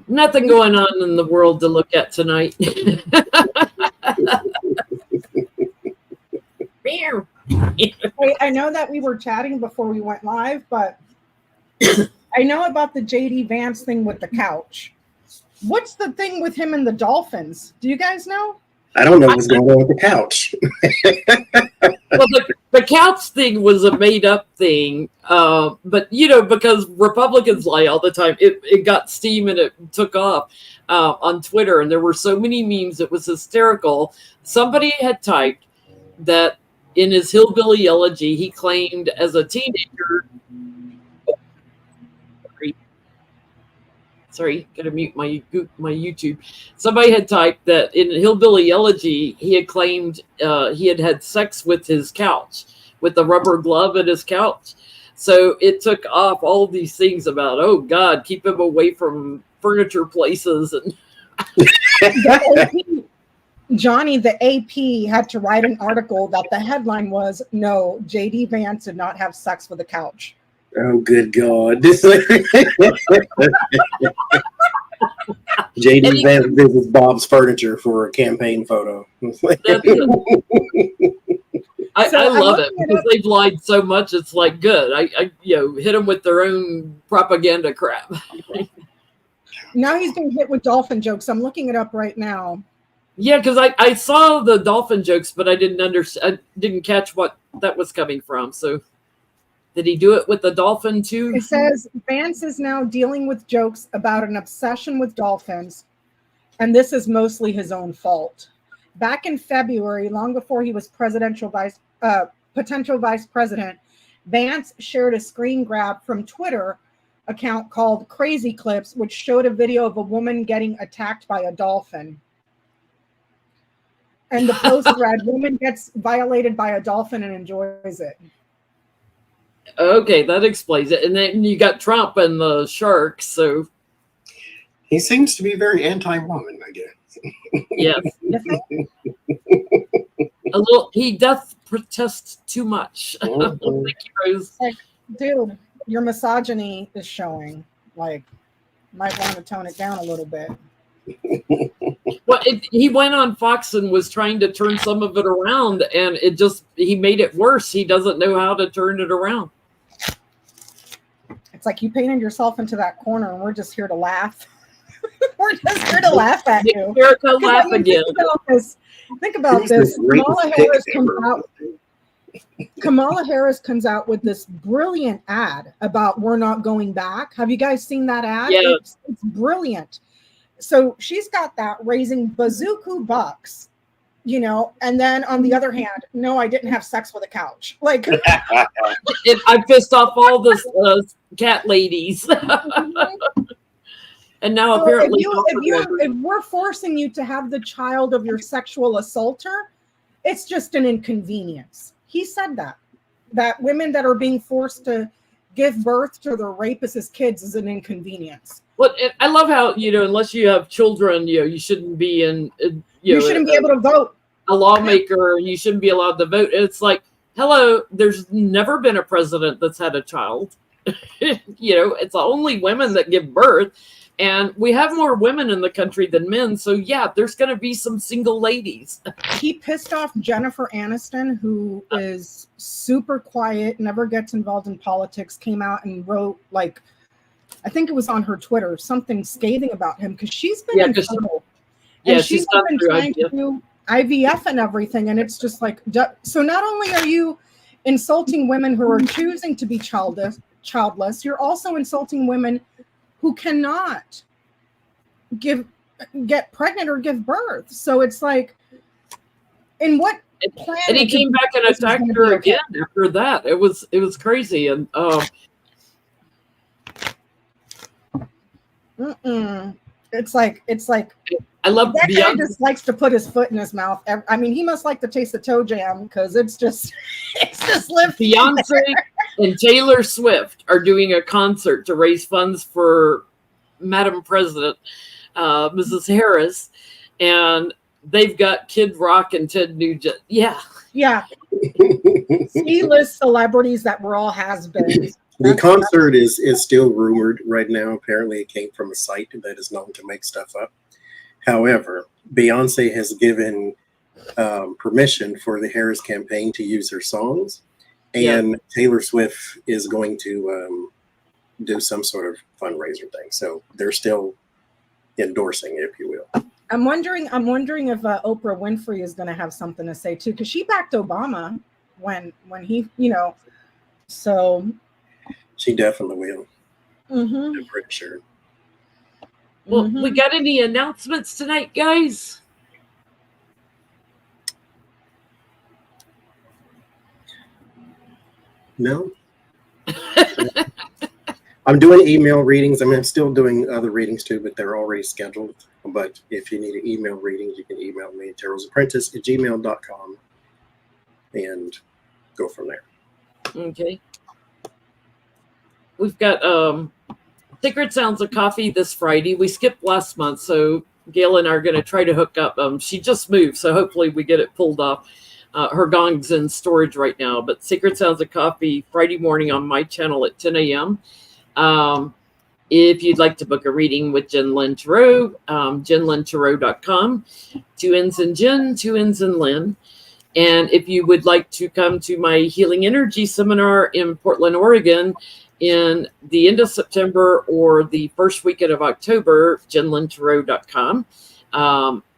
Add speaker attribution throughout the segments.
Speaker 1: Nothing going on in the world to look at tonight.
Speaker 2: I know that we were chatting before we went live, but I know about the JD Vance thing with the couch. What's the thing with him and the dolphins? Do you guys know?
Speaker 3: I don't know what's going on with the couch.
Speaker 1: Well, the couch thing was a made-up thing, but because Republicans lie all the time, it got steam and it took off on Twitter, and there were so many memes. It was hysterical. Somebody had typed that in his hillbilly elegy, he claimed as a teenager. Sorry, gotta mute my YouTube. Somebody had typed that in Hillbilly Elegy, he had claimed he had had sex with his couch, with the rubber glove at his couch. So it took off all these things about, oh God, keep him away from furniture places. And
Speaker 2: Johnny, the AP had to write an article that the headline was, "No, JD Vance did not have sex with a couch."
Speaker 3: Oh, good God. JD Vance visits Bob's Furniture for a campaign photo.
Speaker 1: I love it because they've lied so much. It's like, good. I hit them with their own propaganda crap.
Speaker 2: Now he's being hit with dolphin jokes. I'm looking it up right now.
Speaker 1: Yeah, because I saw the dolphin jokes, but I didn't understand. I didn't catch what that was coming from. So, did he do it with the dolphin too?
Speaker 2: It says Vance is now dealing with jokes about an obsession with dolphins, and this is mostly his own fault. Back in February, long before he was potential vice president, Vance shared a screen grab from Twitter account called Crazy Clips, which showed a video of a woman getting attacked by a dolphin. And the post read, "Woman gets violated by a dolphin and enjoys it."
Speaker 1: Okay, that explains it. And then you got Trump and the sharks, so
Speaker 3: he seems to be very anti-woman, I guess.
Speaker 1: Yes. A little. He does protest too much. Thank you, Rose.
Speaker 2: Like, dude, your misogyny is showing. Like, might want to tone it down a little bit.
Speaker 1: Well, he went on Fox and was trying to turn some of it around, and he made it worse. He doesn't know how to turn it around.
Speaker 2: It's like you painted yourself into that corner, and we're just here to laugh. We're just here to laugh at you.
Speaker 1: Laugh again.
Speaker 2: Think about this. Kamala Harris comes out with this brilliant ad about "We're not going back." Have you guys seen that ad?
Speaker 1: Yeah.
Speaker 2: It's brilliant. So she's got that raising bazooka bucks, and then on the other hand, no, I didn't have sex with a couch. Like,
Speaker 1: I pissed off all the cat ladies. And now apparently,
Speaker 2: if we're forcing you to have the child of your sexual assaulter, it's just an inconvenience. He said that women that are being forced to give birth to their rapists' kids is an inconvenience.
Speaker 1: Well, I love how, unless you have children, you shouldn't be
Speaker 2: you shouldn't be able to vote.
Speaker 1: A lawmaker, you shouldn't be allowed to vote. It's like, hello, there's never been a president that's had a child. It's only women that give birth. And we have more women in the country than men. So, yeah, there's going to be some single ladies.
Speaker 2: He pissed off Jennifer Aniston, who is super quiet, never gets involved in politics, came out and wrote, like, I think it was on her Twitter, something scathing about him because she's been in trouble. And she's been trying to do IVF and everything. And it's just like, so not only are you insulting women who are choosing to be childless, you're also insulting women who cannot get pregnant or give birth. So it's like, in what plan?
Speaker 1: And he came back and attacked her again after that. It was crazy. And
Speaker 2: it's like
Speaker 1: I love
Speaker 2: that guy just likes to put his foot in his mouth. I mean, he must like to taste the toe jam because it's just lifting.
Speaker 1: Beyonce and Taylor Swift are doing a concert to raise funds for Madam President, Mrs. Harris, and they've got Kid Rock and Ted Nugent. Yeah.
Speaker 2: C-list celebrities that were all has-beens.
Speaker 3: The concert is still rumored right now. Apparently, it came from a site that is known to make stuff up. However, Beyonce has given permission for the Harris campaign to use her songs, and Taylor Swift is going to do some sort of fundraiser thing. So they're still endorsing, if you will.
Speaker 2: I'm wondering if Oprah Winfrey is going to have something to say too, because she backed Obama when he, so
Speaker 3: she definitely will.
Speaker 2: Mm-hmm.
Speaker 3: I'm pretty sure.
Speaker 1: Well, we got any announcements tonight, guys?
Speaker 3: No. I'm doing email readings. I'm still doing other readings too, but they're already scheduled. But if you need an email readings, you can email me at terrellsapprentice@gmail.com and go from there.
Speaker 1: Okay. We've got Secret Sounds of Coffee this Friday. We skipped last month, so Gail and I are going to try to hook up. She just moved, so hopefully we get it pulled off. Her gong's in storage right now, but Secret Sounds of Coffee Friday morning on my channel at 10 a.m. If you'd like to book a reading with Jen Lynn Tarot, jenlyntarot.com. 2 N's in Jen, 2 N's in Lynn. And if you would like to come to my Healing Energy Seminar in Portland, Oregon, in the end of September or the first weekend of October, jenlyntarot.com.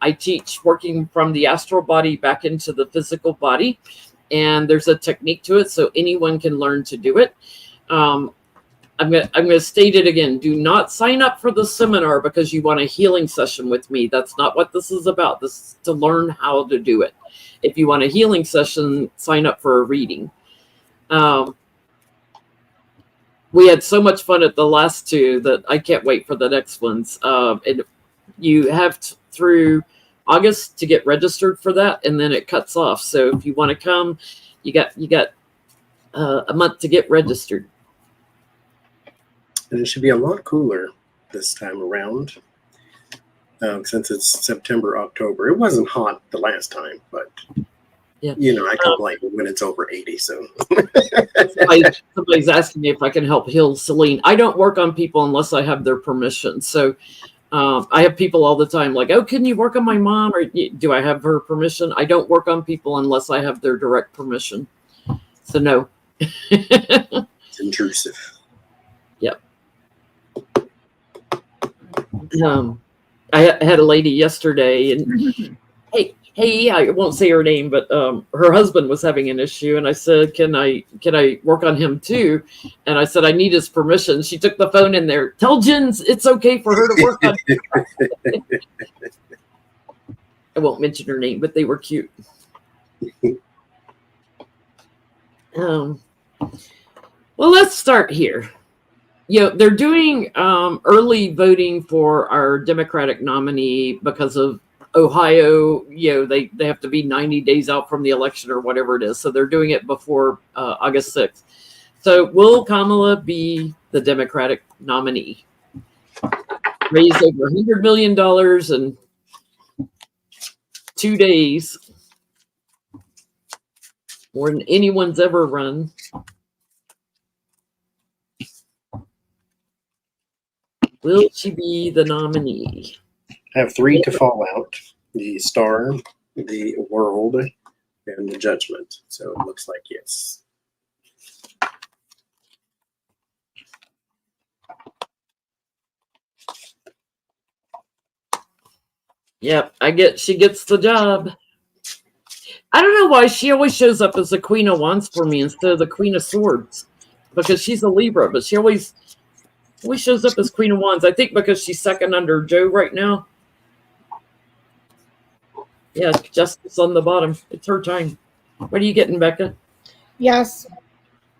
Speaker 1: I teach working from the astral body back into the physical body, and there's a technique to it, so anyone can learn to do it. I'm gonna state it again. Do not sign up for the seminar because you want a healing session with me. That's not what this is about. This is to learn how to do it. If you want a healing session, sign up for a reading. We had so much fun at the last two that I can't wait for the next ones. And you have through August to get registered for that, and then it cuts off. So if you want to come, you got a month to get registered.
Speaker 3: And it should be a lot cooler this time around, since it's September, October. It wasn't hot the last time, but I complain when it's over 80. So
Speaker 1: somebody's asking me if I can help heal Celine. I don't work on people unless I have their permission. So I have people all the time like, oh, can you work on my mom? Or do I have her permission? I don't work on people unless I have their direct permission. So no.
Speaker 3: It's intrusive.
Speaker 1: Yep. I had a lady yesterday, and hey, I won't say her name, but her husband was having an issue, and I said, can I work on him too? And I said, I need his permission. She took the phone in there. Tell Jen it's okay for her to work on him. I won't mention her name, but they were cute. Well, let's start here. They're doing early voting for our Democratic nominee because of Ohio. They have to be 90 days out from the election or whatever it is. So they're doing it before August 6th. So will Kamala be the Democratic nominee? Raised over $100 million in 2 days. More than anyone's ever run. Will she be the nominee?
Speaker 3: I have 3 to fall out: the Star, the World, and the Judgment. So it looks like yes.
Speaker 1: Yep, she gets the job. I don't know why she always shows up as the Queen of Wands for me instead of the Queen of Swords, because she's a Libra, but she always shows up as Queen of Wands. I think because she's second under Joe right now. Yeah, Justice on the bottom. It's her time. What are you getting, Becca?
Speaker 2: Yes.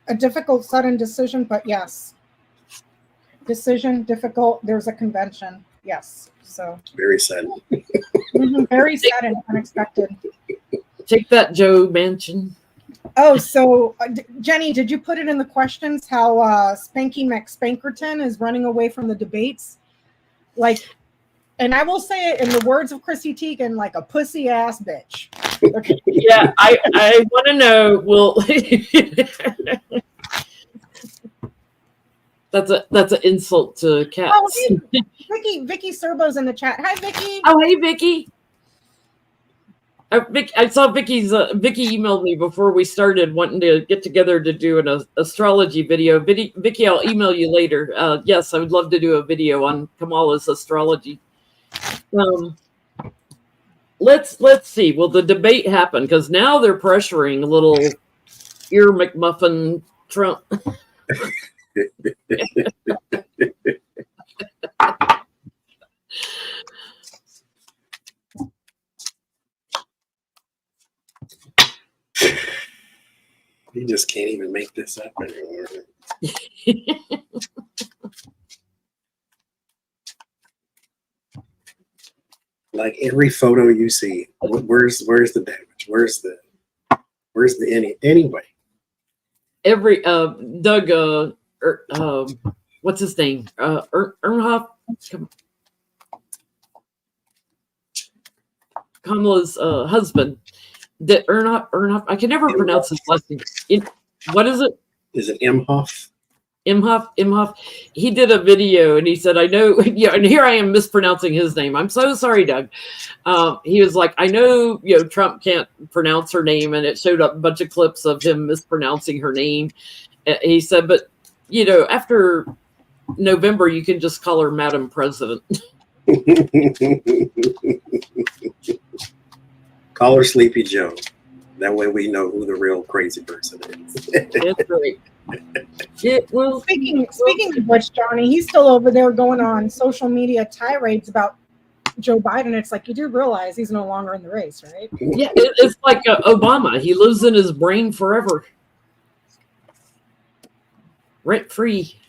Speaker 2: A difficult, sudden decision, but yes. Decision, difficult. There's a convention. Yes. So
Speaker 3: very sudden.
Speaker 2: Very sudden, unexpected.
Speaker 1: Take that, Joe Manchin.
Speaker 2: Oh, so Jenny, did you put it in the questions how Spanky McSpankerton is running away from the debates? And I will say it in the words of Chrissy Teigen, like a pussy ass bitch. Okay.
Speaker 1: Yeah, I want to know, That's an insult to cats.
Speaker 2: Oh, hey, Vicky Serbo's in the chat. Hi, Vicky.
Speaker 1: Oh, hey, Vicky. I saw Vicky emailed me before we started wanting to get together to do an astrology video. Vicky, I'll email you later. Yes, I would love to do a video on Kamala's astrology. Let's see. Will the debate happen? Because now they're pressuring little ear McMuffin Trump.
Speaker 3: You just can't even make this up anymore. Like every photo you see, where's the damage? Where's the anyway?
Speaker 1: Every Doug what's his name? Ernhoff, Kamala's husband. The Ernhoff. I can never pronounce his last name. What is it?
Speaker 3: Is it Imhoff?
Speaker 1: Imhoff. He did a video and he said, I know, yeah, and here I am mispronouncing his name. I'm so sorry, Doug. He was like, I know, Trump can't pronounce her name, and it showed up a bunch of clips of him mispronouncing her name. He said, but after November, you can just call her Madam President.
Speaker 3: Call her Sleepy Joe. That way we know who the real crazy person is.
Speaker 1: That's great.
Speaker 2: Speaking of which, Johnny, he's still over there going on social media tirades about Joe Biden. It's like, you do realize he's no longer in the race, right?
Speaker 1: Yeah, it's like Obama. He lives in his brain forever. Rent free.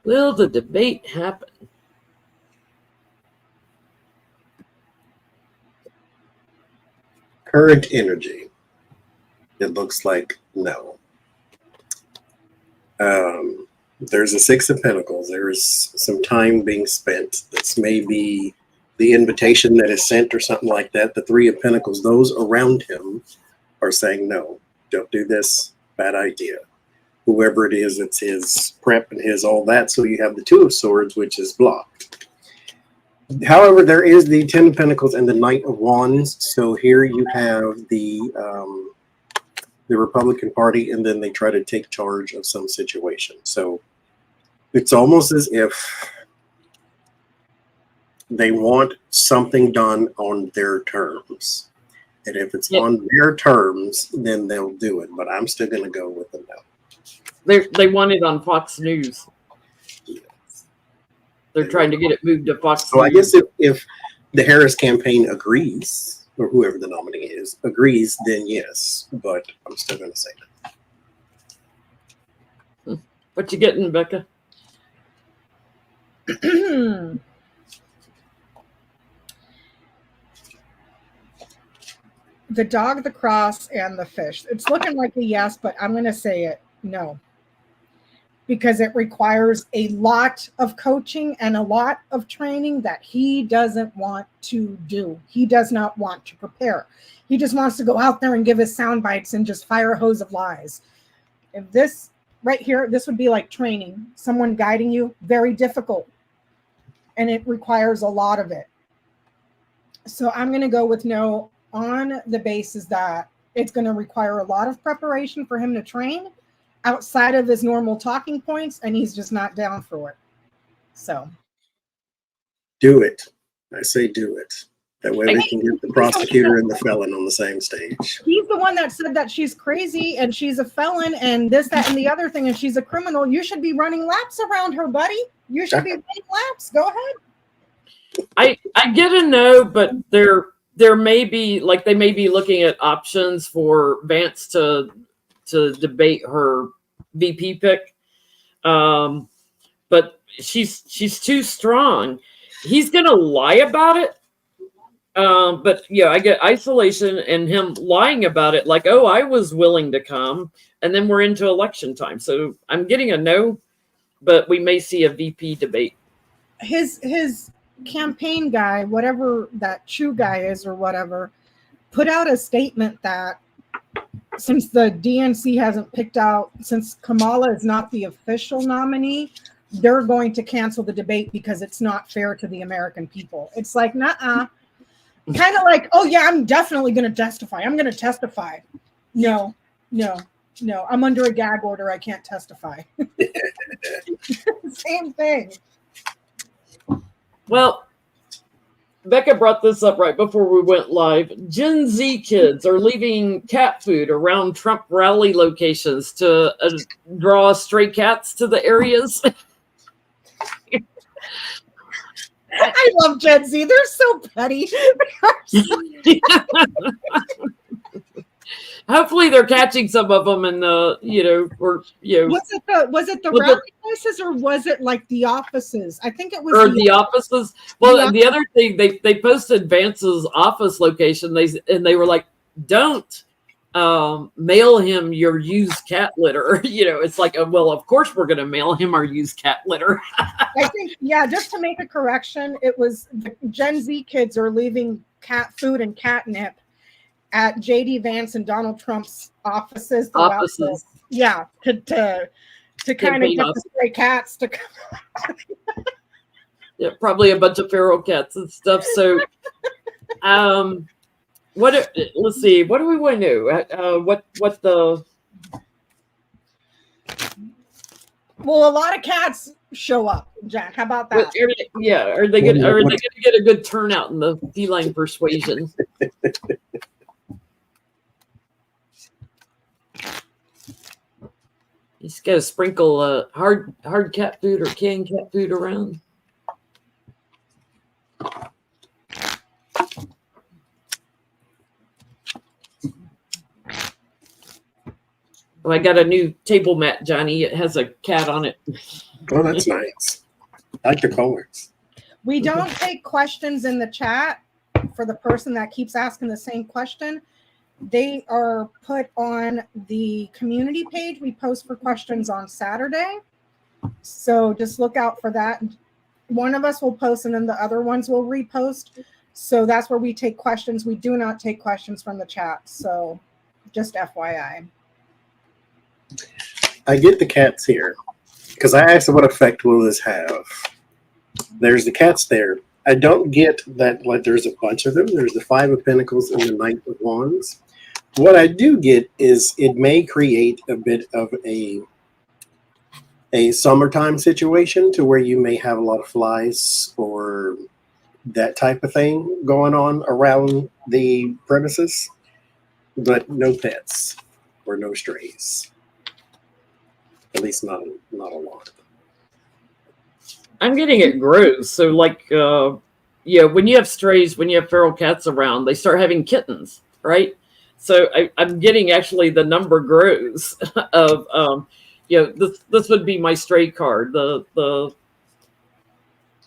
Speaker 1: Will the debate happen?
Speaker 3: Current energy. It looks like no. There's a Six of Pentacles. There's some time being spent. This may be the invitation that is sent or something like that. The Three of Pentacles, those around him are saying, no, don't do this. Bad idea. Whoever it is, it's his prep and his all that. So you have the Two of Swords, which is blocked. However, there is the Ten of Pentacles and the Knight of Wands. So here you have the Republican Party, and then they try to take charge of some situation. So it's almost as if they want something done on their terms. And if it's on their terms, then they'll do it. But I'm still going to go with the no.
Speaker 1: They want it on Fox News. They're trying to get it moved to Fox News.
Speaker 3: So I guess if the Harris campaign agrees, or whoever the nominee is, agrees, then yes. But I'm still going to say no.
Speaker 1: What you getting, Becca?
Speaker 2: The dog, the cross, and the fish. It's looking like a yes, but I'm going to say it no. Because it requires a lot of coaching and a lot of training that he doesn't want to do. He does not want to prepare. He just wants to go out there and give his sound bites and just fire a hose of lies. If this right here, this would be like training. Someone guiding you, very difficult. And it requires a lot of it. So I'm going to go with no on the basis that it's going to require a lot of preparation for him to train outside of his normal talking points, and he's just not down for it. So
Speaker 3: do it. I say do it. That way we can get the prosecutor and the felon on the same stage.
Speaker 2: He's the one that said that she's crazy and she's a felon and this, that, and the other thing, and she's a criminal. You should be running laps around her, buddy. You should be running laps. Go ahead.
Speaker 1: I get a no, but there may be, like, they may be looking at options for Vance to debate her VP pick, but she's too strong. He's gonna lie about it, but yeah, I get isolation and him lying about it, like, oh, I was willing to come, and then we're into election time. So I'm getting a no, but we may see a VP debate.
Speaker 2: His campaign guy, whatever that Chew guy is or whatever, put out a statement that since the DNC hasn't picked out, since Kamala is not the official nominee, they're going to cancel the debate because it's not fair to the American people. It's like, nah, kind of like, oh yeah, I'm definitely going to testify. I'm going to testify. No, I'm under a gag order. I can't testify. Same thing.
Speaker 1: Well, Becca brought this up right before we went live. Gen Z kids are leaving cat food around Trump rally locations to draw stray cats to the areas.
Speaker 2: I love Gen Z. They're so petty.
Speaker 1: Hopefully, they're catching some of them, and Was
Speaker 2: it the rally places, or was it like the offices? I think it was.
Speaker 1: Or the offices. Well, the other thing, they posted Vance's office location. They were like, "Don't mail him your used cat litter." It's like, well, of course we're going to mail him our used cat litter.
Speaker 2: I think, just to make a correction, it was the Gen Z kids are leaving cat food and catnip at JD Vance and Donald Trump's offices. To kind of get the stray cats to come.
Speaker 1: Yeah, probably a bunch of feral cats and stuff. So, let's see. What do we want to know?
Speaker 2: Well, a lot of cats show up, Jack. How about that?
Speaker 1: Are they going to get a good turnout in the feline persuasion? You just got to sprinkle hard cat food or canned cat food around. Oh, I got a new table mat, Johnny. It has a cat on it.
Speaker 3: Oh, that's nice. I like the colors.
Speaker 2: We don't take questions in the chat for the person that keeps asking the same question. They are put on the community page. We post for questions on Saturday. So just look out for that. One of us will post and then the other ones will repost. So that's where we take questions. We do not take questions from the chat. So just FYI.
Speaker 3: I get the cats here because I asked what effect will this have. There's the cats there. I don't get that, like, there's a bunch of them. There's the Five of Pentacles and the Knight of Wands. What I do get is it may create a bit of a summertime situation to where you may have a lot of flies or that type of thing going on around the premises, but no pets or no strays. At least not a lot.
Speaker 1: I'm getting it grows. So like, when you have strays, when you have feral cats around, they start having kittens, right? So I'm getting actually the number grows of, this would be my stray card. The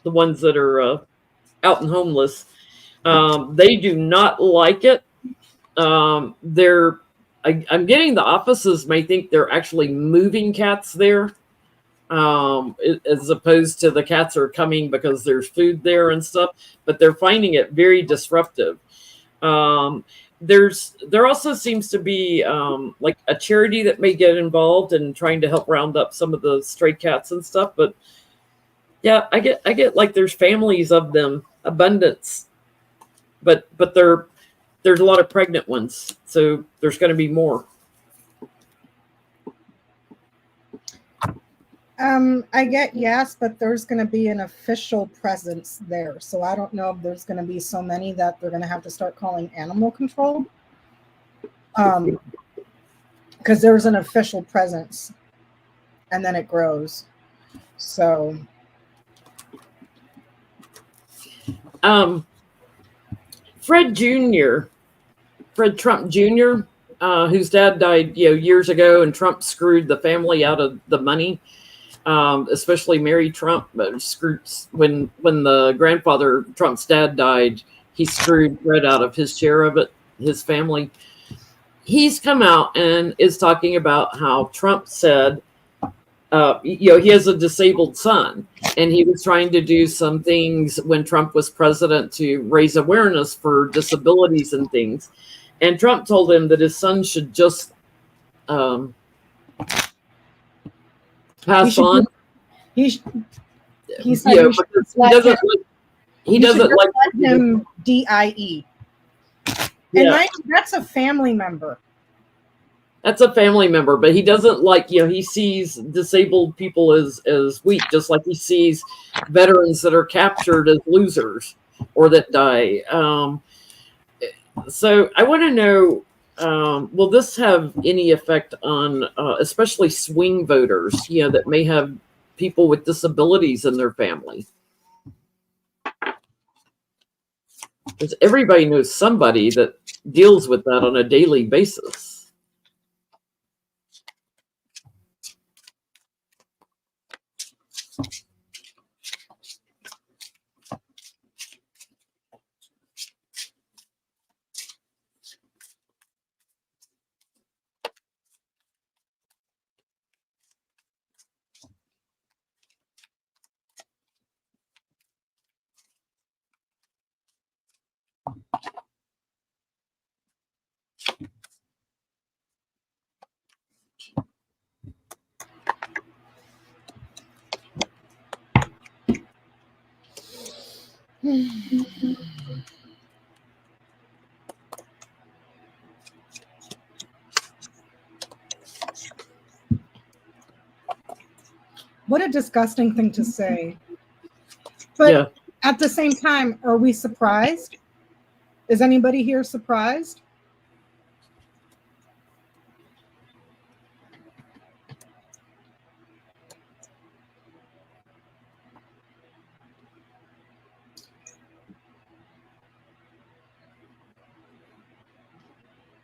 Speaker 1: ones that are out and homeless, they do not like it. I'm getting the offices may think they're actually moving cats there. As opposed to the cats are coming because there's food there and stuff, but they're finding it very disruptive. There also seems to be like a charity that may get involved in trying to help round up some of the stray cats and stuff. But yeah, I get like there's families of them, abundance, but there's a lot of pregnant ones, so there's going to be more.
Speaker 2: I get yes, but there's going to be an official presence there. So I don't know if there's going to be so many that they're going to have to start calling animal control. Because there's an official presence and then it grows. So.
Speaker 1: Fred Trump Jr., whose dad died, years ago, and Trump screwed the family out of the money. Especially Mary Trump, but screwed when the grandfather, Trump's dad, died, he screwed Fred out of his share of it, his family. He's come out and is talking about how Trump said, he has a disabled son, and he was trying to do some things when Trump was president to raise awareness for disabilities and things. And Trump told him that his son should just pass on.
Speaker 2: He said
Speaker 1: Yeah,
Speaker 2: we should
Speaker 1: because
Speaker 2: let
Speaker 1: he doesn't like
Speaker 2: let him DIE.
Speaker 1: Yeah.
Speaker 2: And mind you, that's a family member.
Speaker 1: That's a family member, but he doesn't like, he sees disabled people as weak, just like he sees veterans that are captured as losers or that die. So I want to know, will this have any effect on especially swing voters, that may have people with disabilities in their family? Because everybody knows somebody that deals with that on a daily basis.
Speaker 2: What a disgusting thing to say. But at the same time, are we surprised? Is anybody here surprised?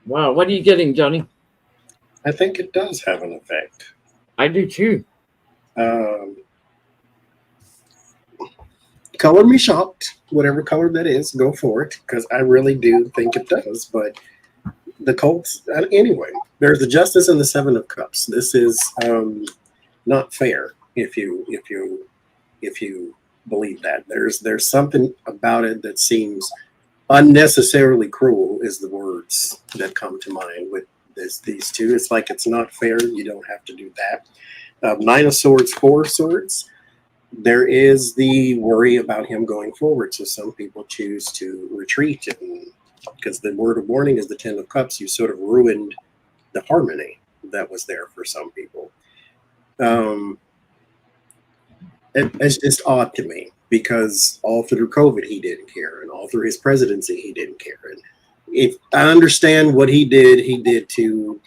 Speaker 1: Wow, what are you getting, Johnny?
Speaker 3: I think it does have an effect.
Speaker 1: I do too.
Speaker 3: Color me shocked, whatever color that is, go for it, because I really do think it does. But the Colts, anyway, there's the Justice and the Seven of Cups. This is not fair if you believe that. There's something about it that seems unnecessarily cruel, is the words that come to mind with these two. It's like, it's not fair. You don't have to do that. Nine of Swords, Four of Swords. There is the worry about him going forward. So some people choose to retreat, and because the word of warning is the Ten of Cups, you sort of ruined the harmony that was there for some people. It's just odd to me, because all through COVID he didn't care, and all through his presidency he didn't care. And if I understand what he did to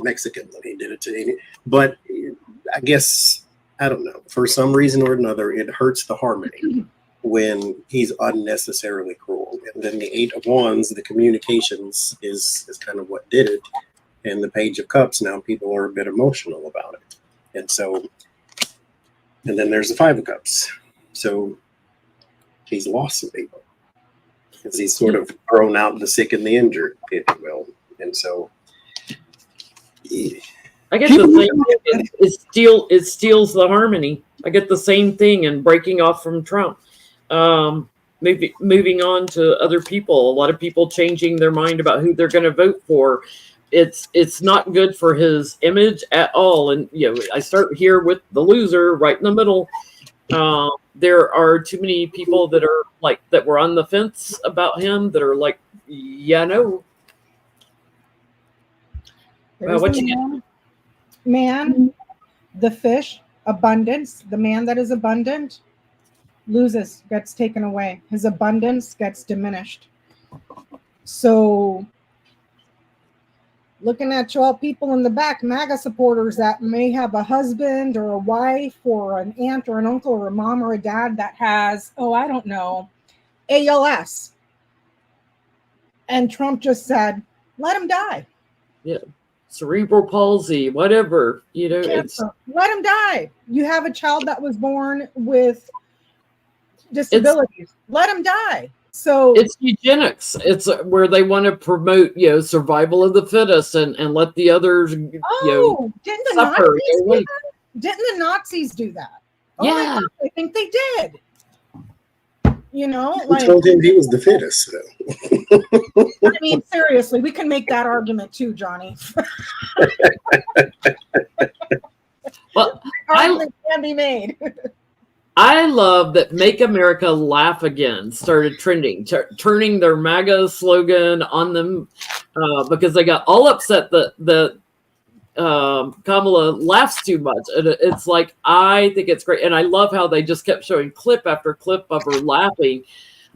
Speaker 3: Mexicans, and he did it to, but I guess, I don't know, for some reason or another, it hurts the harmony when he's unnecessarily cruel. And then the Eight of Wands, the communications is kind of what did it. And the Page of Cups, now people are a bit emotional about it. And so, and then there's the Five of Cups. So he's lost some people, because he's sort of thrown out the sick and the injured, if you will. And so,
Speaker 1: I get the same thing. It steals the harmony. I get the same thing in breaking off from Trump. Maybe moving on to other people. A lot of people changing their mind about who they're going to vote for. It's not good for his image at all. And I start here with the loser right in the middle. There are too many people that are like, that were on the fence about him, that are like, no. What you
Speaker 2: Man, the fish, abundance, the man that is abundant loses, gets taken away. His abundance gets diminished. So looking at you all people in the back, MAGA supporters that may have a husband or a wife or an aunt or an uncle or a mom or a dad that has, I don't know, ALS. And Trump just said, let him die.
Speaker 1: Yeah. Cerebral palsy, whatever,
Speaker 2: Cancer.
Speaker 1: It's,
Speaker 2: let him die. You have a child that was born with disabilities, let him die. So
Speaker 1: it's eugenics. It's where they want to promote, survival of the fittest and let the others,
Speaker 2: didn't the
Speaker 1: suffer.
Speaker 2: Nazis do that? Didn't the Nazis do that?
Speaker 1: Yeah.
Speaker 2: I think they did. You know,
Speaker 3: Who told him he was the fittest?
Speaker 2: I mean, seriously, we can make that argument too, Johnny.
Speaker 1: Well,
Speaker 2: Argument can be made.
Speaker 1: I love that "Make America Laugh Again" started trending, turning their MAGA slogan on them because they got all upset that Kamala laughs too much. And it's like, I think it's great. And I love how they just kept showing clip after clip of her laughing.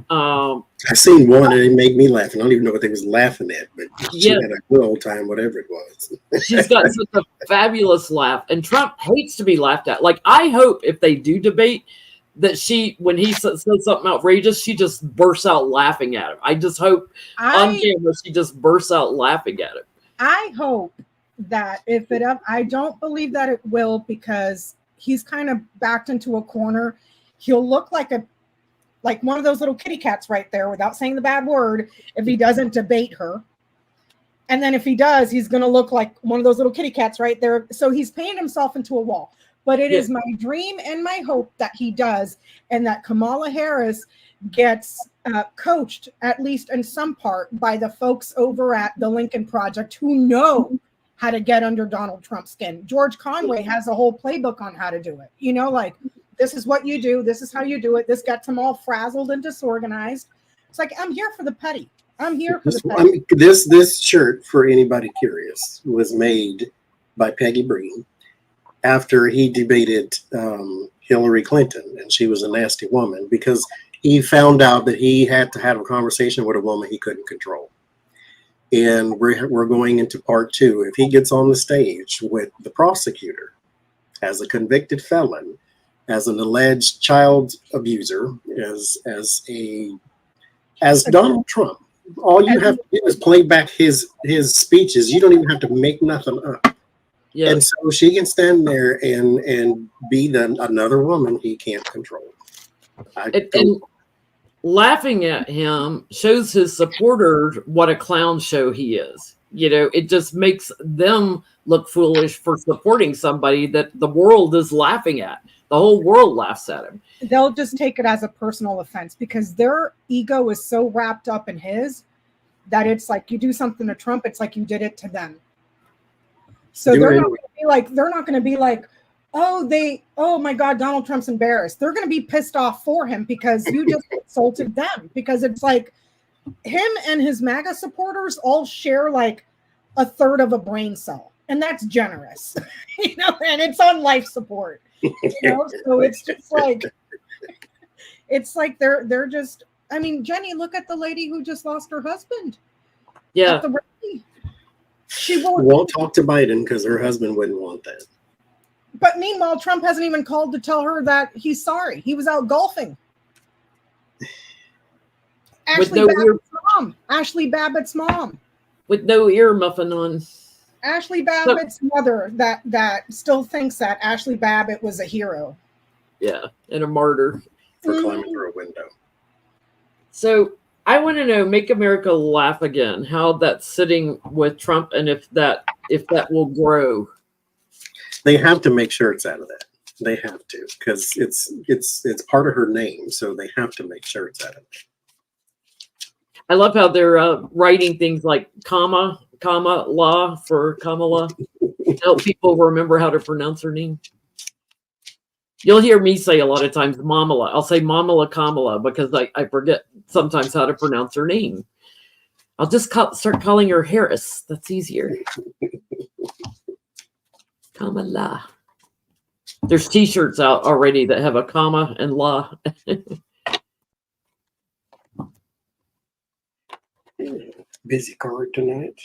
Speaker 3: I seen one and it made me laugh. I don't even know what they was laughing at, but she had a good old time, whatever it was.
Speaker 1: She's got such a fabulous laugh. And Trump hates to be laughed at. Like, I hope if they do debate that when he says something outrageous, she just bursts out laughing at him. I just hope on camera she just bursts out laughing at him.
Speaker 2: I hope that I don't believe that it will, because he's kind of backed into a corner. He'll look like one of those little kitty cats right there, without saying the bad word, if he doesn't debate her. And then if he does, he's going to look like one of those little kitty cats right there. So he's painted himself into a wall. But it is my dream and my hope that he does, and that Kamala Harris gets coached, at least in some part, by the folks over at the Lincoln Project who know how to get under Donald Trump's skin. George Conway has a whole playbook on how to do it. You know, like, this is what you do. This is how you do it. This gets them all frazzled and disorganized. It's like, I'm here for the petty. I'm here for the petty.
Speaker 3: This shirt, for anybody curious, was made by Peggy Breen after he debated Hillary Clinton, and she was a nasty woman, because he found out that he had to have a conversation with a woman he couldn't control. And we're going into part 2. If he gets on the stage with the prosecutor as a convicted felon, as an alleged child abuser, as Donald Trump, all you have to do is play back his speeches. You don't even have to make nothing up. Yeah. And so she can stand there and be another woman he can't control.
Speaker 1: And laughing at him shows his supporters what a clown show he is. You know, it just makes them look foolish for supporting somebody that the world is laughing at. The whole world laughs at him.
Speaker 2: They'll just take it as a personal offense, because their ego is so wrapped up in his that it's like, you do something to Trump, it's like you did it to them. So they're not going to be like, oh my God, Donald Trump's embarrassed. They're going to be pissed off for him because you just insulted them. Because it's like, him and his MAGA supporters all share like a third of a brain cell, and that's generous, you know, and it's on life support, you know. So it's just like, they're just, I mean, Jenny, look at the lady who just lost her husband.
Speaker 1: Yeah.
Speaker 3: She won't talk to Biden because her husband wouldn't want that.
Speaker 2: But meanwhile, Trump hasn't even called to tell her that he's sorry. He was out golfing. Ashley Babbitt's mom.
Speaker 1: With no ear muffin on.
Speaker 2: Ashley Babbitt's mother that still thinks that Ashley Babbitt was a hero.
Speaker 1: Yeah, and a martyr.
Speaker 3: For climbing through a window.
Speaker 1: So I want to know, Make America Laugh Again, how that's sitting with Trump, and if that will grow.
Speaker 3: They have to make shirts out of that. They have to, because it's part of her name, so they have to make shirts out of it.
Speaker 1: I love how they're writing things like comma la for Kamala to help people remember how to pronounce her name. You'll hear me say a lot of times Mamala. I'll say Mamala Kamala because I forget sometimes how to pronounce her name. I'll just start calling her Harris. That's easier. Kamala. There's t-shirts out already that have a comma and la.
Speaker 3: Busy card tonight.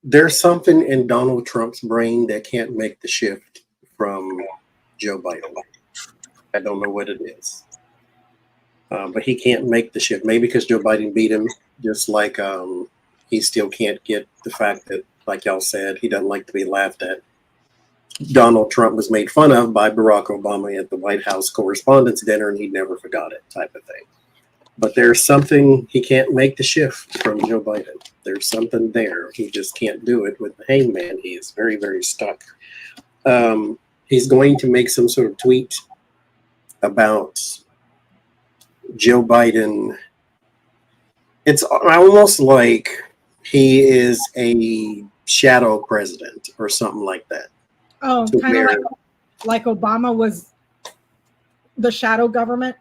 Speaker 3: There's something in Donald Trump's brain that can't make the shift from Joe Biden. I don't know what it is. But he can't make the shift. Maybe because Joe Biden beat him, just like he still can't get the fact that, like y'all said, he doesn't like to be laughed at. Donald Trump was made fun of by Barack Obama at the White House Correspondents' Dinner, and he never forgot it, type of thing. But there's something, he can't make the shift from Joe Biden. There's something there. He just can't do it with the hangman. He is very, very stuck. He's going to make some sort of tweet about Joe Biden. It's almost like he is a shadow president or something like that.
Speaker 2: Oh, kind of like Obama was the shadow government.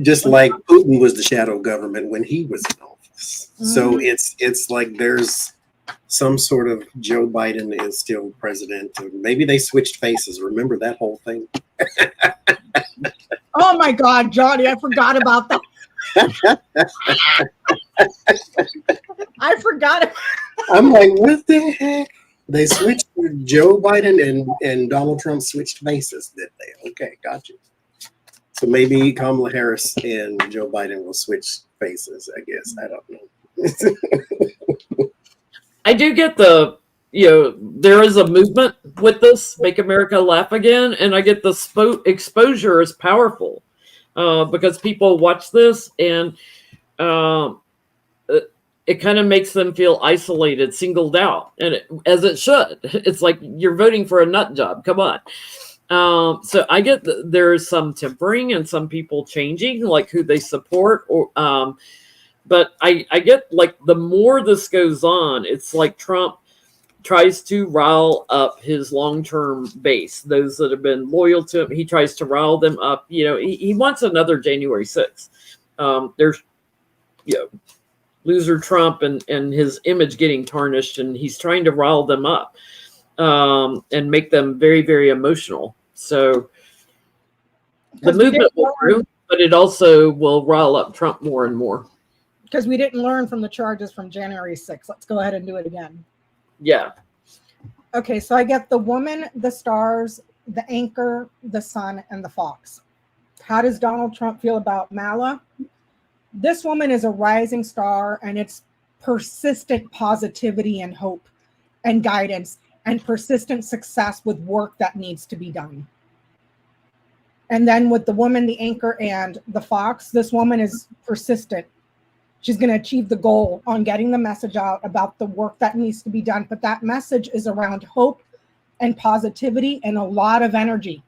Speaker 3: Just like Putin was the shadow government when he was in office. Mm-hmm. So it's like there's some sort of Joe Biden is still president. Maybe they switched faces. Remember that whole thing?
Speaker 2: Oh my God, Johnny, I forgot about that. I forgot.
Speaker 3: I'm like, what the heck? They switched Joe Biden and Donald Trump switched faces, did they? Okay, gotcha. So maybe Kamala Harris and Joe Biden will switch faces, I guess. I don't know.
Speaker 1: I do get there is a movement with this, Make America Laugh Again, and I get the exposure is powerful because people watch this and it kind of makes them feel isolated, singled out, and as it should. It's like you're voting for a nut job. Come on. So I get there's some tempering and some people changing, like who they support, or but I get like the more this goes on, it's like Trump tries to rile up his long-term base, those that have been loyal to him. He tries to rile them up. He wants another January 6th. There's loser Trump and his image getting tarnished, and he's trying to rile them up. And make them very, very emotional. So the movement will grow, but it also will rile up Trump more and more.
Speaker 2: Because we didn't learn from the charges from January 6th. Let's go ahead and do it again.
Speaker 1: Yeah.
Speaker 2: Okay, so I get the woman, the stars, the anchor, the sun, and the fox. How does Donald Trump feel about Mala? This woman is a rising star, and it's persistent positivity and hope and guidance and persistent success with work that needs to be done. And then with the woman, the anchor, and the fox, this woman is persistent. She's going to achieve the goal on getting the message out about the work that needs to be done. But that message is around hope and positivity and a lot of energy.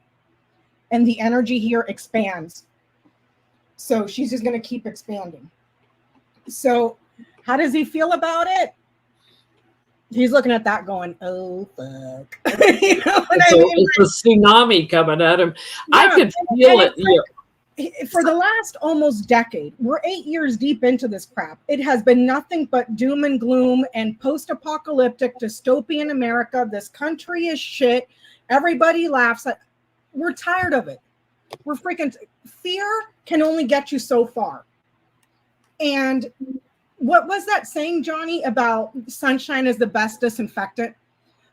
Speaker 2: And the energy here expands. So she's just going to keep expanding. So how does he feel about it? He's looking at that going, oh, fuck. You know what I mean?
Speaker 1: It's a tsunami coming at him. Yeah, I could feel it.
Speaker 2: For the last almost decade, we're 8 years deep into this crap. It has been nothing but doom and gloom and post-apocalyptic dystopian America. This country is shit. Everybody laughs at. We're tired of it. We're freaking. Fear can only get you so far. And what was that saying, Johnny, about sunshine is the best disinfectant?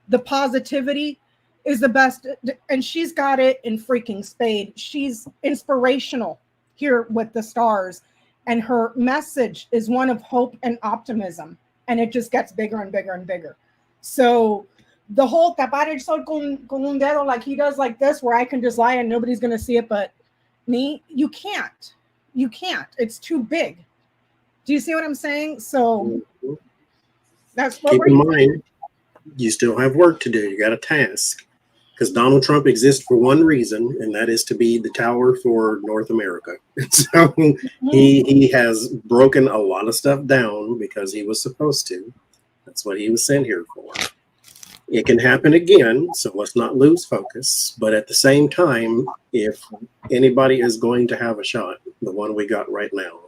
Speaker 2: The positivity is the best. And she's got it in freaking spade. She's inspirational here with the stars. And her message is one of hope and optimism. And it just gets bigger and bigger and bigger. So the whole tapar el sol con un dedo, like he does like this, where I can just lie and nobody's going to see it but me, you can't. You can't. It's too big. Do you see what I'm saying? So that's what
Speaker 3: keep in mind. You still have work to do. You got a task, because Donald Trump exists for one reason, and that is to be the tower for North America. So he has broken a lot of stuff down because he was supposed to. That's what he was sent here for. It can happen again, so let's not lose focus. But at the same time, if anybody is going to have a shot, the one we got right now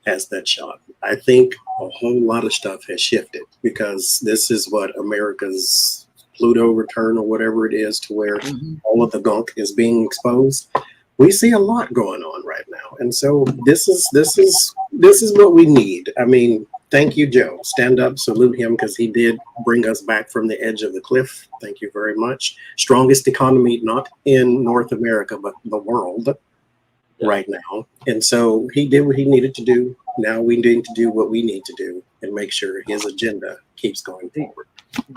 Speaker 3: has that shot. I think a whole lot of stuff has shifted, because this is what America's Pluto return or whatever it is, to where all of the gunk is being exposed. We see a lot going on right now, and so this is what we need. I mean, thank you, Joe. Stand up, salute him, because he did bring us back from the edge of the cliff. Thank you very much. Strongest economy, not in North America, but the world right now. And so he did what he needed to do. Now we need to do what we need to do and make sure his agenda keeps going forward.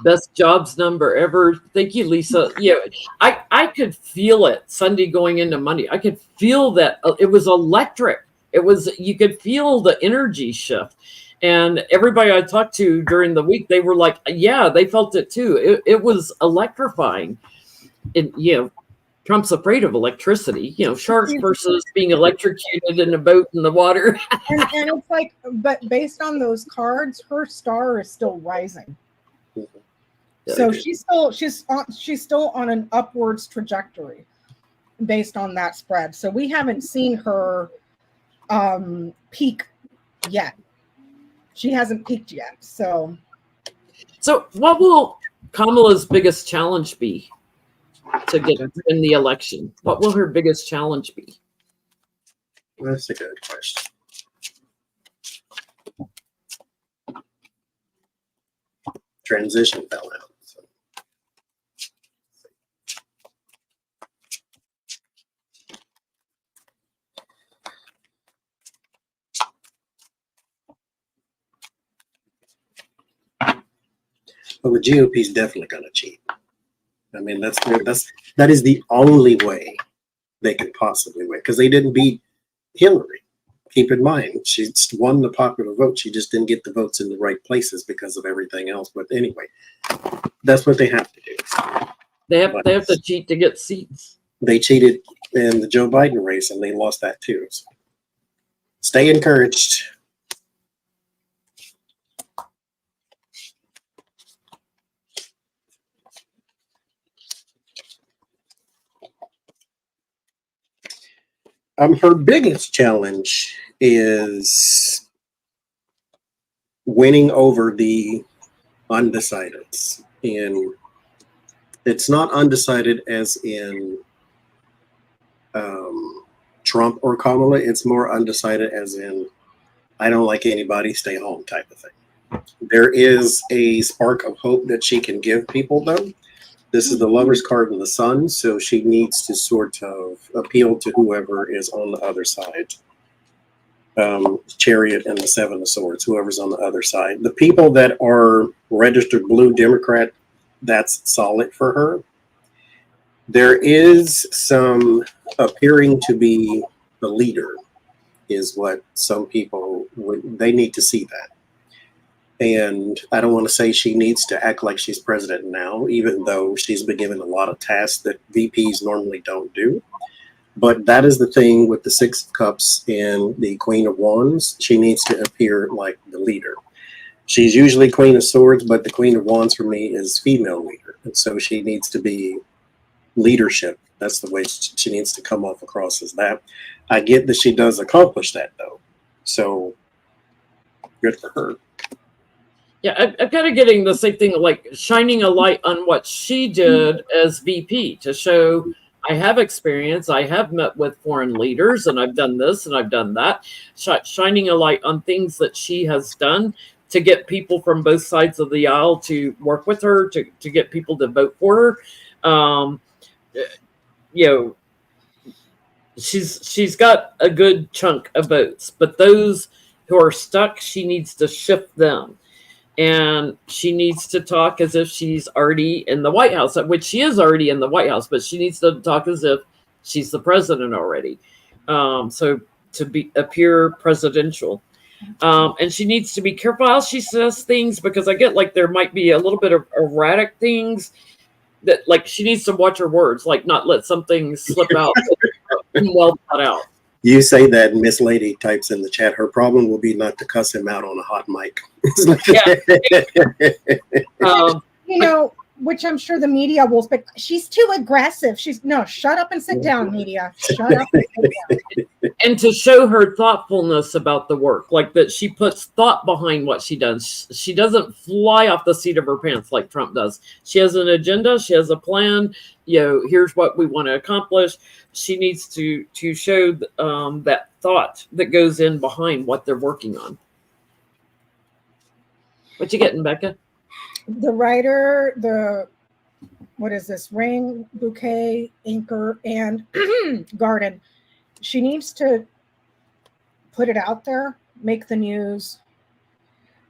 Speaker 1: Best jobs number ever. Thank you, Lisa. Yeah, I could feel it Sunday going into Monday. I could feel that. It was electric. you could feel the energy shift. And everybody I talked to during the week, they were like, yeah, they felt it too. It was electrifying. And, Trump's afraid of electricity, sharks versus being electrocuted in a boat in the water.
Speaker 2: and it's like, but based on those cards, her star is still rising. So she's still on an upwards trajectory based on that spread. So we haven't seen her peak yet. She hasn't peaked yet. So
Speaker 1: what will Kamala's biggest challenge be to get in the election? What will her biggest challenge be?
Speaker 3: That's a good question. Transition fell out. So. Well, the GOP is definitely going to cheat. I mean, that is the only way they could possibly win, because they didn't beat Hillary. Keep in mind, she won the popular vote. She just didn't get the votes in the right places because of everything else. But anyway, that's what they have to do.
Speaker 1: They have to cheat to get seats.
Speaker 3: They cheated in the Joe Biden race, and they lost that too. So stay encouraged. Her biggest challenge is winning over the undecideds. And it's not undecided as in Trump or Kamala. It's more undecided as in I don't like anybody, stay home type of thing. There is a spark of hope that she can give people, though. This is the Lover's card in the Sun, so she needs to sort of appeal to whoever is on the other side. Chariot and the Seven of Swords, whoever's on the other side. The people that are registered blue Democrat, that's solid for her. There is some appearing to be the leader, is what some people they need to see that. And I don't want to say she needs to act like she's president now, even though she's been given a lot of tasks that VPs normally don't do. But that is the thing with the Six of Cups and the Queen of Wands. She needs to appear like the leader. She's usually Queen of Swords, but the Queen of Wands for me is female leader. And so she needs to be leadership. That's the way she needs to come off across as that. I get that she does accomplish that, though. So good for her.
Speaker 1: Yeah, I'm kind of getting the same thing, like shining a light on what she did as VP to show I have experience. I have met with foreign leaders, and I've done this and I've done that. Shining a light on things that she has done to get people from both sides of the aisle to work with her, to get people to vote for her. She's got a good chunk of votes, but those who are stuck, she needs to shift them. And she needs to talk as if she's already in the White House, which she is already in the White House, but she needs to talk as if she's the president already. So to appear presidential. And she needs to be careful how she says things, because I get like there might be a little bit of erratic things that like she needs to watch her words, like not let something slip out and well thought out.
Speaker 3: You say that, Miss Lady types in the chat, her problem will be not to cuss him out on a hot mic.
Speaker 2: Which I'm sure the media will speak. She's too aggressive. Shut up and sit down, media. Shut up and sit down.
Speaker 1: And to show her thoughtfulness about the work, like that she puts thought behind what she does. She doesn't fly off the seat of her pants like Trump does. She has an agenda. She has a plan. Here's what we want to accomplish. She needs to show that thought that goes in behind what they're working on. What you getting, Becca?
Speaker 2: The writer, what is this? Ring, bouquet, anchor, and garden. She needs to put it out there, make the news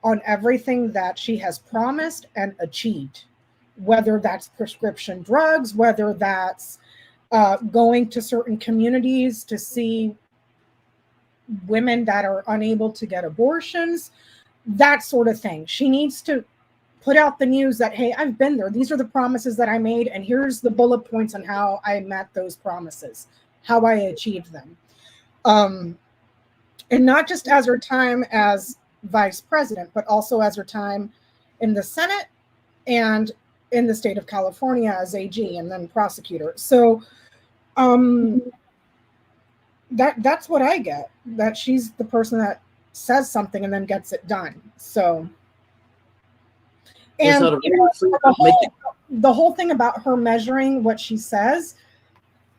Speaker 2: on everything that she has promised and achieved, whether that's prescription drugs, whether that's going to certain communities to see women that are unable to get abortions, that sort of thing. She needs to put out the news that, hey, I've been there. These are the promises that I made, and here's the bullet points on how I met those promises, how I achieved them. And not just as her time as vice president, but also as her time in the Senate and in the state of California as AG and then prosecutor. So that's what I get, that she's the person that says something and then gets it done. So, and the whole thing about her measuring what she says,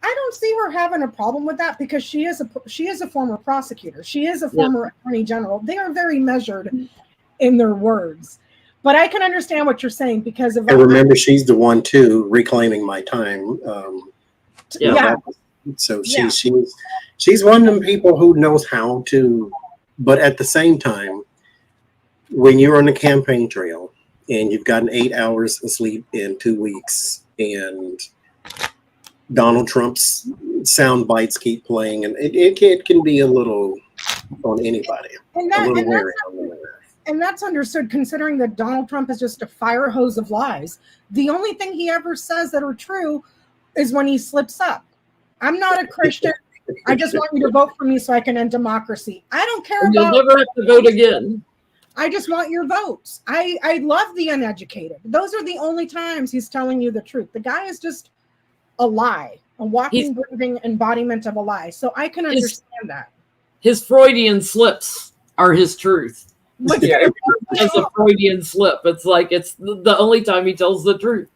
Speaker 2: I don't see her having a problem with that, because she is a former prosecutor. She is a former attorney general. They are very measured in their words. But I can understand what you're saying, because of.
Speaker 3: And remember, she's the one too reclaiming my time. So she's one of them people who knows how to. But at the same time, when you're on the campaign trail and you've gotten 8 hours of sleep in 2 weeks, and Donald Trump's sound bites keep playing, and it can be a little on anybody.
Speaker 2: And that's understood, considering that Donald Trump is just a fire hose of lies. The only thing he ever says that are true is when he slips up. I'm not a Christian. I just want you to vote for me so I can end democracy. I don't care about.
Speaker 1: You'll never have to vote again.
Speaker 2: I just want your votes. I love the uneducated. Those are the only times he's telling you the truth. The guy is just a lie, a walking, breathing embodiment of a lie. So I can understand that. His
Speaker 1: Freudian slips are his truth. As a Freudian slip. It's like it's the only time he tells the truth.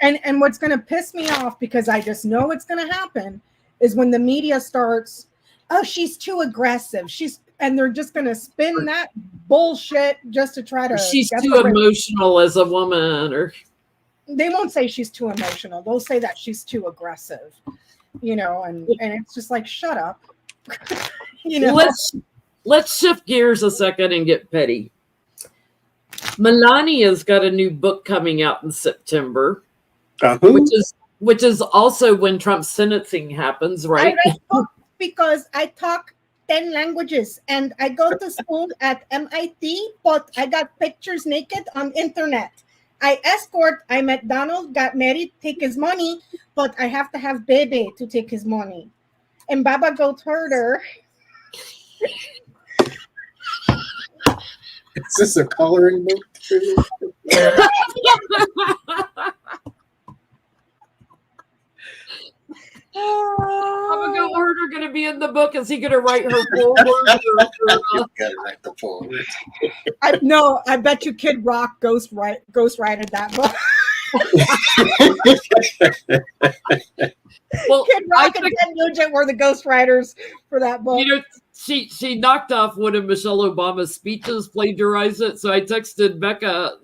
Speaker 2: And what's going to piss me off, because I just know it's going to happen, is when the media starts, oh, she's too aggressive. And they're just going to spin that bullshit just to try to.
Speaker 1: She's too emotional as a woman, or.
Speaker 2: They won't say she's too emotional. They'll say that she's too aggressive, and it's just like, shut up.
Speaker 1: Let's shift gears a second and get petty. Melania's got a new book coming out in September, which is also when Trump's sentencing happens, right?
Speaker 2: I write books because I talk 10 languages and I go to school at MIT, but I got pictures naked on internet. I escort, I met Donald, got married, take his money, but I have to have baby to take his money. And Baba Goat Herder.
Speaker 3: Is this a coloring book?
Speaker 1: Baba Goat Herder going to be in the book? Is he going to write her forward?
Speaker 3: Got to write the forward.
Speaker 2: I bet you Kid Rock ghostwrited that book.
Speaker 1: Well,
Speaker 2: Kid Rock and Ted Nugent were the ghostwriters for that book.
Speaker 1: She knocked off one of Michelle Obama's speeches, plagiarized it. So I texted Becca.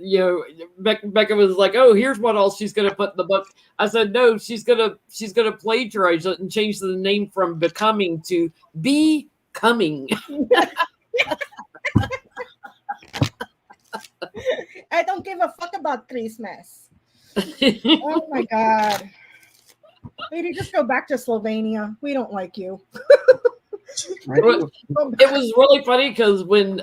Speaker 1: Becca was like, "Oh, here's what all she's going to put in the book." I said, "No, she's gonna plagiarize it and change the name from Becoming to Becoming."
Speaker 2: I don't give a fuck about Christmas. Oh my God. Lady, just go back to Slovenia. We don't like you.
Speaker 1: It was really funny because when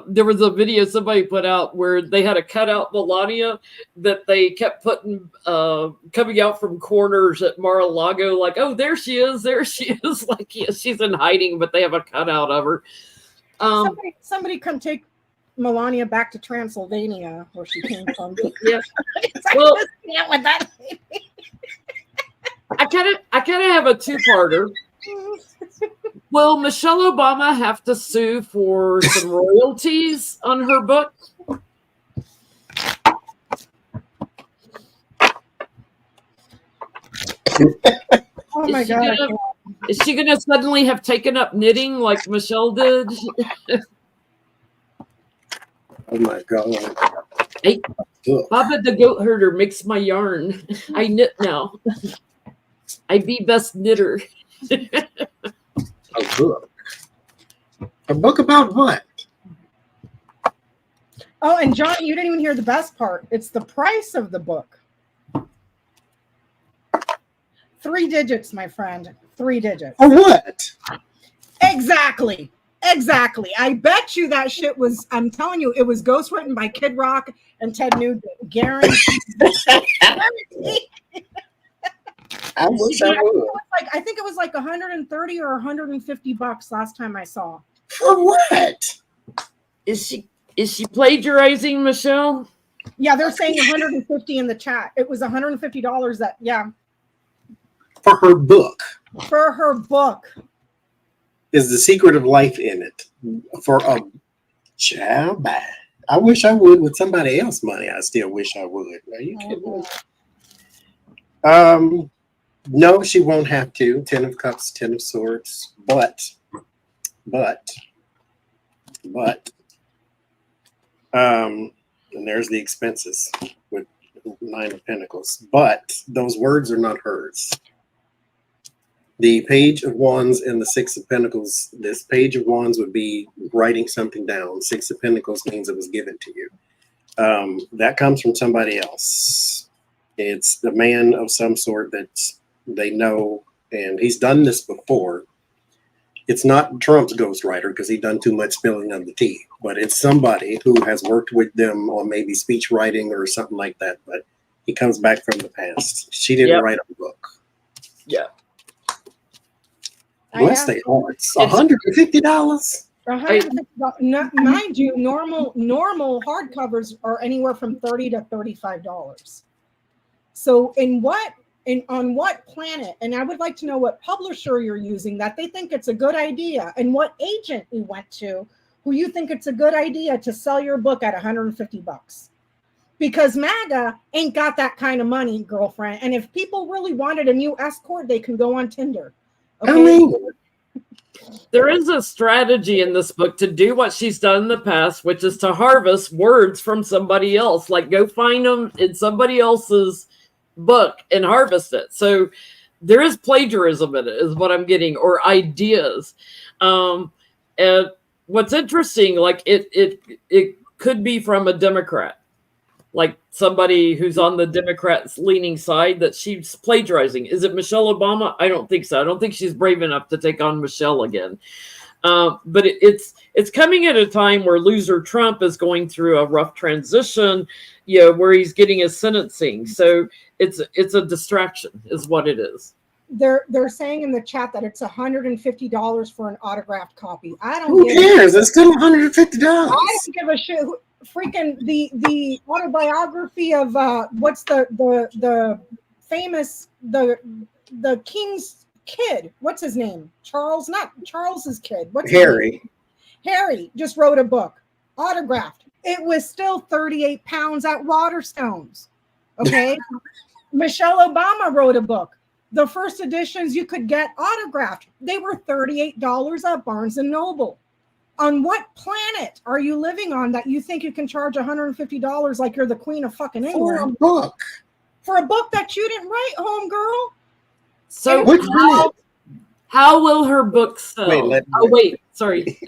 Speaker 1: there was a video somebody put out where they had a cutout Melania that they kept putting coming out from corners at Mar-a-Lago, like, oh, there she is, like, yeah, she's in hiding, but they have a cutout of her.
Speaker 2: Somebody come take Melania back to Transylvania, where she came from.
Speaker 1: Yeah. Well, with that. I kind of have a two-parter. Will Michelle Obama have to sue for some royalties on her book?
Speaker 2: Oh my God.
Speaker 1: Is she going to suddenly have taken up knitting like Michelle did?
Speaker 3: Oh my God.
Speaker 1: Hey, Baba the Goat Herder makes my yarn. I knit now. I be best knitter.
Speaker 3: A book? A book about what?
Speaker 2: Oh, and John, you didn't even hear the best part. It's the price of the book. 3 digits, my friend. 3 digits.
Speaker 3: For what?
Speaker 2: Exactly. Exactly. I bet you that shit was, I'm telling you, it was ghostwritten by Kid Rock and Ted Nugent. Guaranteed.
Speaker 3: I wish I would.
Speaker 2: I think it was like 130 or 150 bucks last time I saw.
Speaker 3: For what?
Speaker 1: Is she plagiarizing, Michelle?
Speaker 2: Yeah, they're saying 150 in the chat. It was $150 that, yeah.
Speaker 3: For her book.
Speaker 2: For her book.
Speaker 3: Is The Secret of Life in it? For a child? I wish I would with somebody else's money. I still wish I would. Are you kidding me? No, she won't have to. 10 of Cups, 10 of Swords. But, and there's the expenses with 9 of Pentacles. But those words are not hers. The Page of Wands and the 6 of Pentacles. This Page of Wands would be writing something down. 6 of Pentacles means it was given to you. That comes from somebody else. It's the man of some sort that they know, and he's done this before. It's not Trump's ghostwriter because he done too much spilling of the tea, but it's somebody who has worked with them on maybe speech writing or something like that. But he comes back from the past. She didn't write a book.
Speaker 1: Yeah.
Speaker 3: Bless their hearts. $150.
Speaker 2: Mind you, normal hardcovers are anywhere from $30 to $35. So on what planet, and I would like to know what publisher you're using that they think it's a good idea, and what agent you went to who you think it's a good idea to sell your book at $150. Because MAGA ain't got that kind of money, girlfriend. And if people really wanted a new escort, they can go on Tinder. Okay?
Speaker 3: I mean,
Speaker 1: there is a strategy in this book to do what she's done in the past, which is to harvest words from somebody else. Like, go find them in somebody else's book and harvest it. So there is plagiarism in it, is what I'm getting, or ideas. And what's interesting, like it could be from a Democrat, like somebody who's on the Democrats leaning side that she's plagiarizing. Is it Michelle Obama? I don't think so. I don't think she's brave enough to take on Michelle again. But it's coming at a time where loser Trump is going through a rough transition, where he's getting his sentencing. So it's a distraction, is what it is.
Speaker 2: They're saying in the chat that it's $150 for an autographed copy. I don't.
Speaker 3: Who cares? It's still $150.
Speaker 2: I don't give a shit. Freaking the autobiography of what's the famous the king's kid. What's his name? Charles, not Charles's kid. What's
Speaker 3: Harry?
Speaker 2: Harry just wrote a book, autographed. It was still 38 pounds at Waterstones. Okay. Michelle Obama wrote a book. The first editions you could get autographed. They were $38 at Barnes and Noble. On what planet are you living on that you think you can charge $150 like you're the queen of fucking England?
Speaker 3: For a book.
Speaker 2: For a book that you didn't write, homegirl?
Speaker 1: So how will her book sell? Sorry.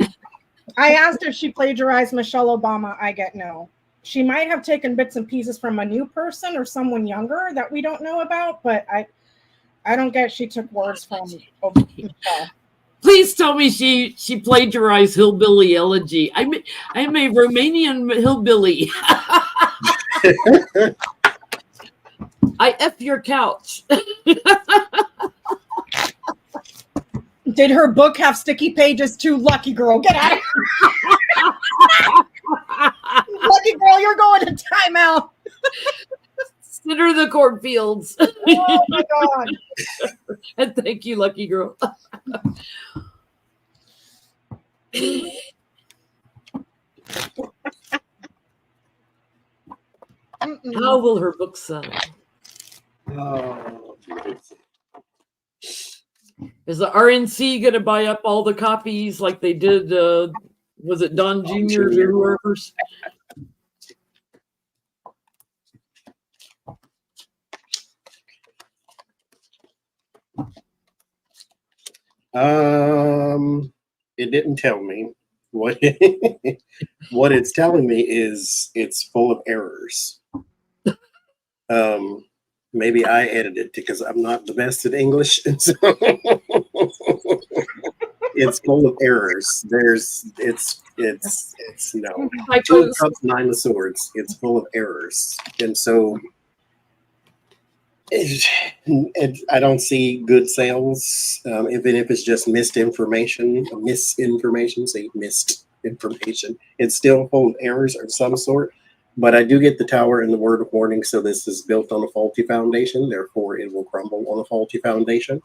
Speaker 2: I asked if she plagiarized Michelle Obama. I get no. She might have taken bits and pieces from a new person or someone younger that we don't know about, but I don't get she took words from Michelle.
Speaker 1: Please tell me she plagiarized Hillbilly Elegy. I'm a Romanian hillbilly. I F your couch.
Speaker 2: Did her book have sticky pages too? Lucky girl, get out of here. Lucky girl, you're going to timeout.
Speaker 1: Consider the cornfields.
Speaker 2: Oh my God.
Speaker 1: And thank you, lucky girl. How will her book sell?
Speaker 3: Oh,
Speaker 1: is the RNC going to buy up all the copies like they did? Was it Don Jr. or whoever's?
Speaker 3: It didn't tell me. What what it's telling me is it's full of errors. Maybe I edited it because I'm not the best at English. And so it's full of errors. It's no.
Speaker 1: Hi,
Speaker 3: 2
Speaker 1: folks.
Speaker 3: cups, 9 of swords. It's full of errors, and so I don't see good sales, even if it's just misinformation. Say missed information. It's still full of errors of some sort. But I do get the tower and the word of warning. So this is built on a faulty foundation. Therefore, it will crumble on a faulty foundation.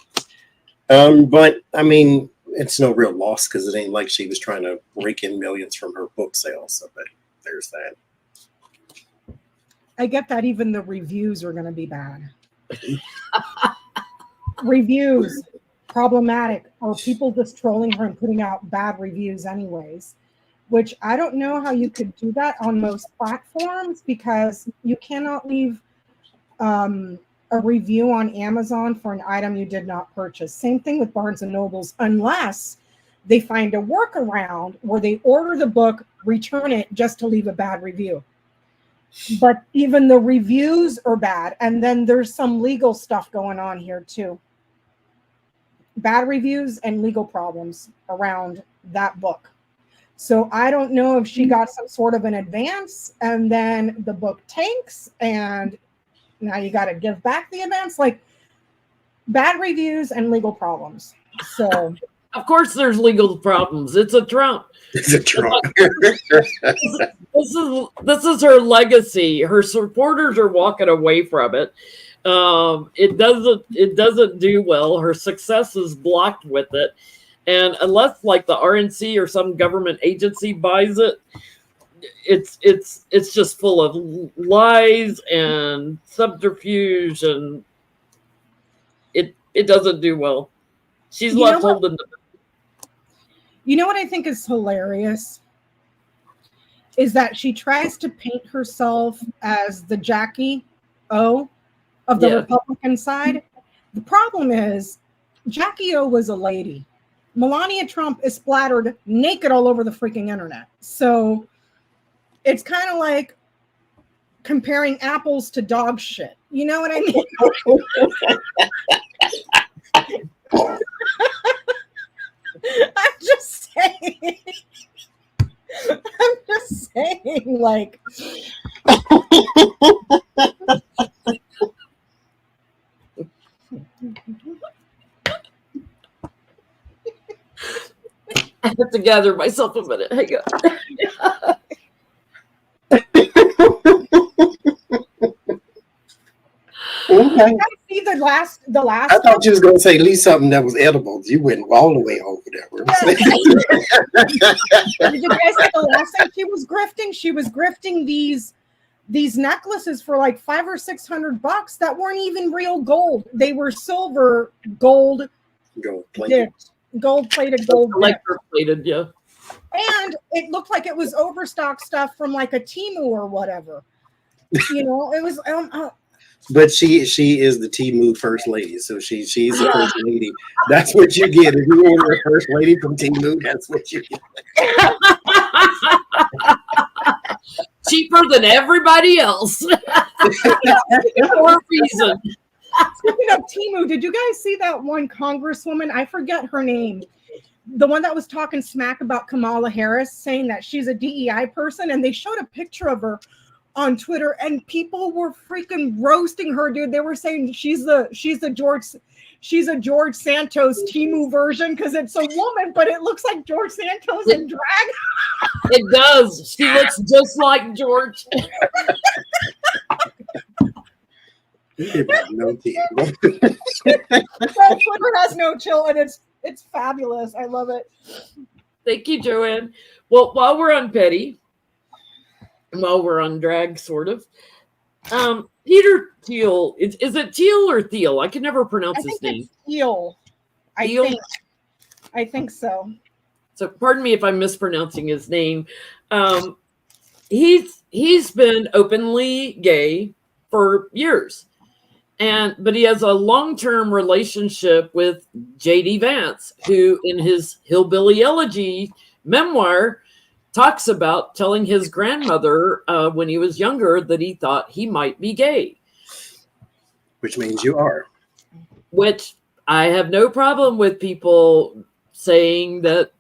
Speaker 3: But I mean, it's no real loss because it ain't like she was trying to rake in millions from her book sales. So but there's that.
Speaker 2: I get that even the reviews are going to be bad. Reviews, problematic. Or people just trolling her and putting out bad reviews anyways. Which I don't know how you could do that on most platforms because you cannot leave a review on Amazon for an item you did not purchase. Same thing with Barnes & Nobles, unless they find a workaround where they order the book, return it just to leave a bad review. But even the reviews are bad. And then there's some legal stuff going on here too. Bad reviews and legal problems around that book. So I don't know if she got some sort of an advance and then the book tanks and now you got to give back the advance. Like bad reviews and legal problems. So
Speaker 1: Of course there's legal problems. It's a Trump.
Speaker 3: It's a Trump.
Speaker 1: This is her legacy. Her supporters are walking away from it. It doesn't do well. Her success is blocked with it. And unless like the RNC or some government agency buys it, it's just full of lies and subterfuge, and it doesn't do well. She's left holding the.
Speaker 2: You know what I think is hilarious? Is that she tries to paint herself as the Jackie O of the Republican side. The problem is Jackie O was a lady. Melania Trump is splattered naked all over the freaking internet. So it's kind of like comparing apples to dog shit. You know what I mean? I'm just saying, like.
Speaker 1: I have to gather myself a minute. Hang on.
Speaker 3: Okay.
Speaker 2: I see the last.
Speaker 3: I thought you was gonna say at least something that was edible. You went all the way over there.
Speaker 2: Did you guys see the last thing she was grifting? She was grifting these necklaces for like $500 or $600 that weren't even real gold. They were silver, gold plated, gold
Speaker 1: electroplated, yeah.
Speaker 2: And it looked like it was overstock stuff from like a Temu or whatever. You know, it was.
Speaker 3: But she is the Temu first lady, so she's the first lady. That's what you get if you order a first lady from Temu. That's what you get.
Speaker 1: Cheaper than everybody else. For a reason.
Speaker 2: Speaking of Temu, did you guys see that one congresswoman? I forget her name. The one that was talking smack about Kamala Harris, saying that she's a DEI person, and they showed a picture of her on Twitter, and people were freaking roasting her, dude. They were saying she's a George Santos Temu version because it's a woman, but it looks like George Santos in drag.
Speaker 1: It does. She looks just like George.
Speaker 3: No tea.
Speaker 2: Twitter has no chill, and it's fabulous. I love it.
Speaker 1: Thank you, Joanne. Well, while we're on petty, while we're on drag, sort of, Peter Thiel, is it Thiel or Thiel? I can never pronounce his name.
Speaker 2: Thiel. I think so.
Speaker 1: So pardon me if I'm mispronouncing his name. He's been openly gay for years. But he has a long-term relationship with J.D. Vance, who in his Hillbilly Elegy memoir talks about telling his grandmother when he was younger that he thought he might be gay.
Speaker 3: Which means you are.
Speaker 1: Which I have no problem with people saying that,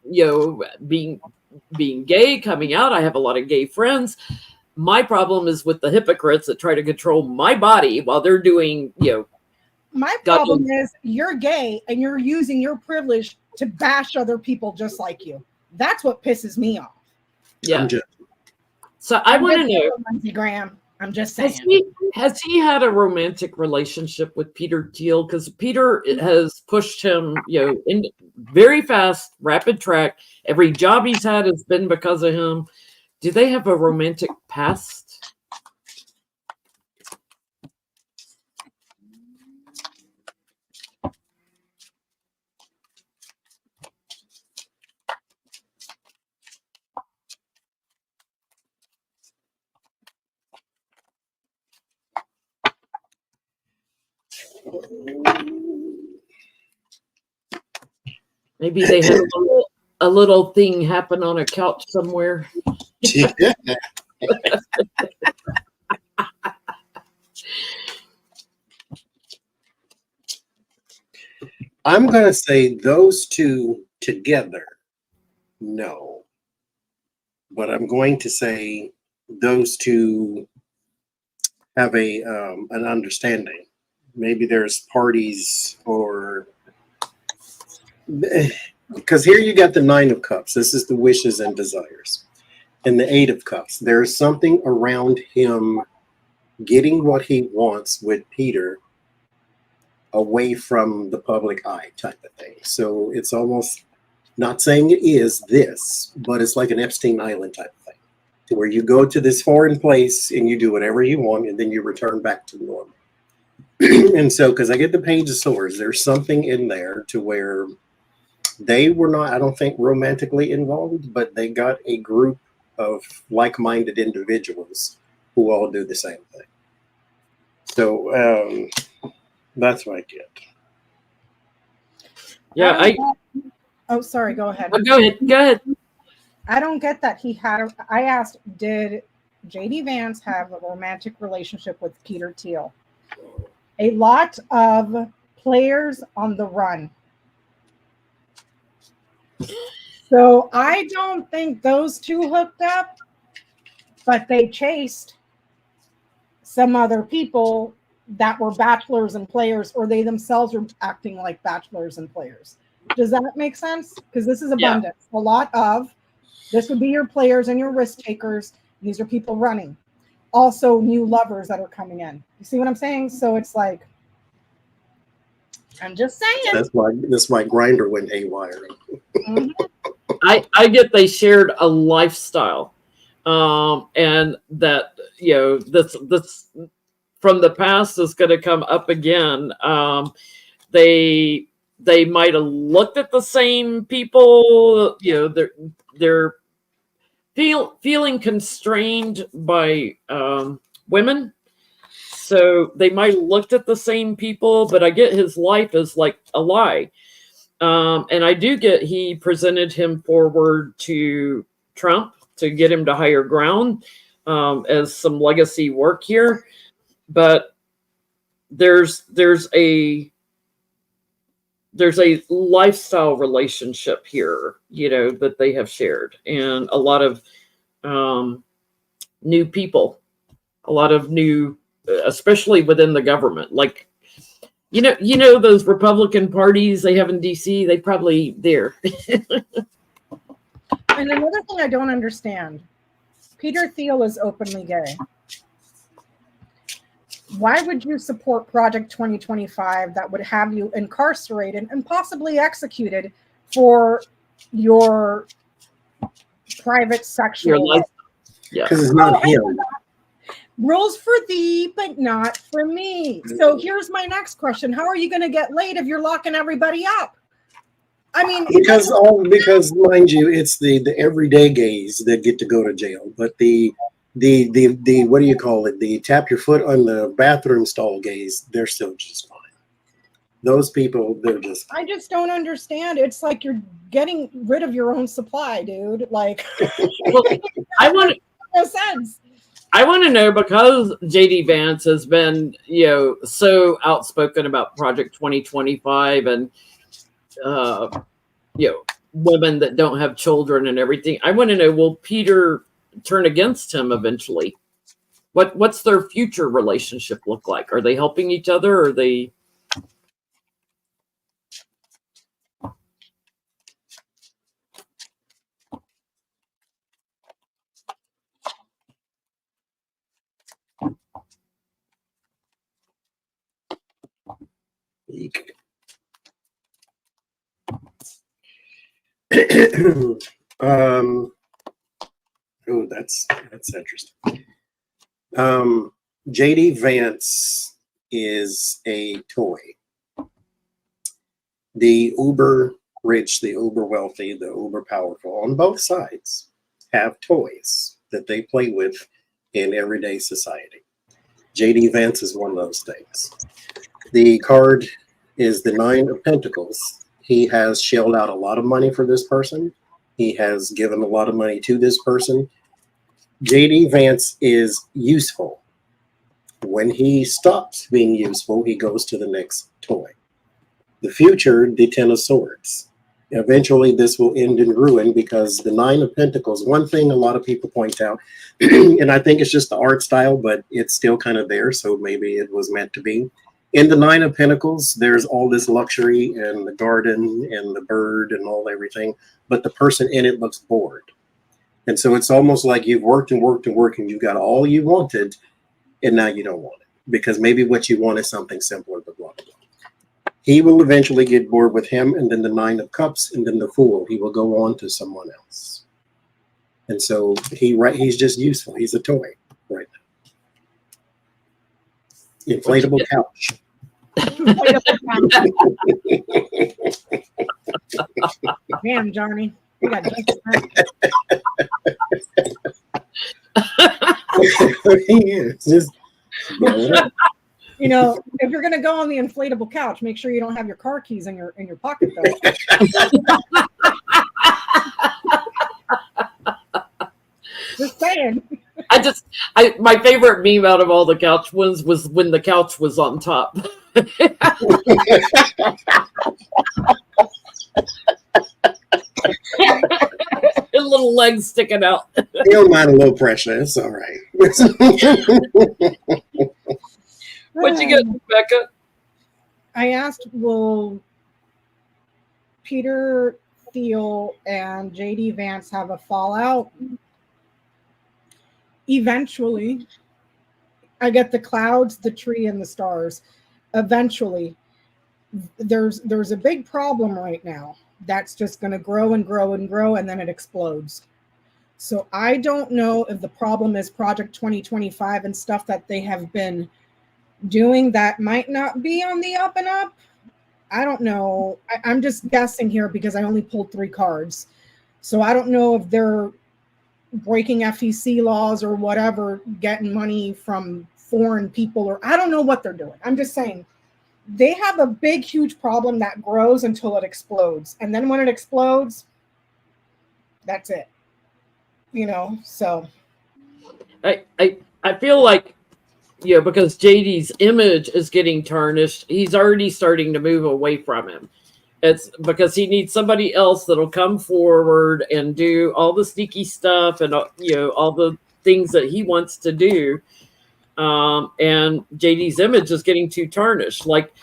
Speaker 1: being gay, coming out. I have a lot of gay friends. My problem is with the hypocrites that try to control my body while they're doing,
Speaker 2: My problem is you're gay and you're using your privilege to bash other people just like you. That's what pisses me off.
Speaker 1: Yeah. So I want to know,
Speaker 2: Lindsey Graham. I'm just saying.
Speaker 1: Has he had a romantic relationship with Peter Thiel? Because Peter has pushed him, in very fast, rapid track. Every job he's had has been because of him. Do they have a romantic past? Maybe they had a little thing happen on a couch somewhere.
Speaker 3: I'm going to say those two together, no. But I'm going to say those two have an understanding. Maybe there's parties or... Because here you got the 9 of Cups. This is the wishes and desires. And the 8 of Cups. There's something around him getting what he wants with Peter away from the public eye type of thing. So it's almost, not saying it is this, but it's like an Epstein Island type of thing, to where you go to this foreign place and you do whatever you want and then you return back to normal. And so, because I get the Page of Swords, there's something in there to where they were not, I don't think, romantically involved, but they got a group of like-minded individuals who all do the same thing. So that's what I get.
Speaker 1: Yeah,
Speaker 2: Oh, sorry. Go ahead.
Speaker 1: Go ahead.
Speaker 2: I don't get that. I asked, did JD Vance have a romantic relationship with Peter Thiel? A lot of players on the run. So I don't think those two hooked up, but they chased some other people that were bachelors and players, or they themselves were acting like bachelors and players. Does that make sense? Because this is abundance. Yeah. A lot of this would be your players and your risk takers. These are people running. Also new lovers that are coming in. You see what I'm saying? So it's like, I'm just saying.
Speaker 3: That's why Grindr went haywire.
Speaker 1: Mm-hmm. I get they shared a lifestyle, and that this from the past is going to come up again. They might have looked at the same people. They're feeling constrained by women. So they might have looked at the same people, but I get his life is like a lie. And I do get he presented him forward to Trump to get him to higher ground as some legacy work here. But there's a lifestyle relationship here, that they have shared, and a lot of new people, a lot of new, especially within the government, like those Republican parties they have in DC, they probably there.
Speaker 2: And another thing I don't understand, Peter Thiel is openly gay. Why would you support Project 2025 that would have you incarcerated and possibly executed for your private sexual life?
Speaker 1: Yeah,
Speaker 3: because it's not him.
Speaker 2: Rules for thee, but not for me. So here's my next question. How are you going to get laid if you're locking everybody up? I mean,
Speaker 3: because mind you, it's the everyday gays that get to go to jail, but the what do you call it? The tap your foot on the bathroom stall gays, they're still just fine. Those people, they're just fine.
Speaker 2: I just don't understand. It's like you're getting rid of your own supply, dude. Like,
Speaker 1: well,
Speaker 2: no sense.
Speaker 1: I want to know, because JD Vance has been, so outspoken about Project 2025 and, women that don't have children and everything. I want to know, will Peter turn against him eventually? What's their future relationship look like? Are they helping each other? Or are they?
Speaker 3: Oh, that's interesting. JD Vance is a toy. The uber rich, the uber wealthy, the uber powerful on both sides have toys that they play with in everyday society. JD Vance is one of those things. The card is the 9 of Pentacles. He has shelled out a lot of money for this person. He has given a lot of money to this person. JD Vance is useful. When he stops being useful, he goes to the next toy. The future, the 10 of Swords. Eventually, this will end in ruin because the 9 of Pentacles, one thing a lot of people point out, and I think it's just the art style, but it's still kind of there, so maybe it was meant to be. In the 9 of Pentacles, there's all this luxury and the garden and the bird and all everything, but the person in it looks bored. And so it's almost like you've worked and worked and worked and you got all you wanted, and now you don't want it because maybe what you want is something simpler, but blah, blah, blah. He will eventually get bored with him, and then the 9 of Cups, and then the Fool. He will go on to someone else. And so he's just useful. He's a toy right now. Inflatable couch.
Speaker 2: Damn, Johnny. We got
Speaker 3: just,
Speaker 2: you know, if you're gonna go on the inflatable couch, make sure you don't have your car keys in your pocket though. Just saying.
Speaker 1: My favorite meme out of all the couch ones was when the couch was on top. Little legs sticking out.
Speaker 3: You don't mind a little pressure. It's all right.
Speaker 1: What'd you get, Rebecca?
Speaker 2: I asked, will Peter Thiel and JD Vance have a fallout? Eventually. I get the clouds, the tree, and the stars. Eventually. There's a big problem right now that's just going to grow and grow and grow, and then it explodes. So I don't know if the problem is Project 2025 and stuff that they have been doing that might not be on the up and up. I don't know. I'm just guessing here because I only pulled 3 cards. So I don't know if they're breaking FEC laws or whatever, getting money from foreign people, or I don't know what they're doing. I'm just saying they have a big, huge problem that grows until it explodes. And then when it explodes, that's it. You know, so.
Speaker 1: I feel like, yeah, because JD's image is getting tarnished, he's already starting to move away from him. It's because he needs somebody else that'll come forward and do all the sneaky stuff and, you know, all the things that he wants to do. And JD's image is getting too tarnished. Like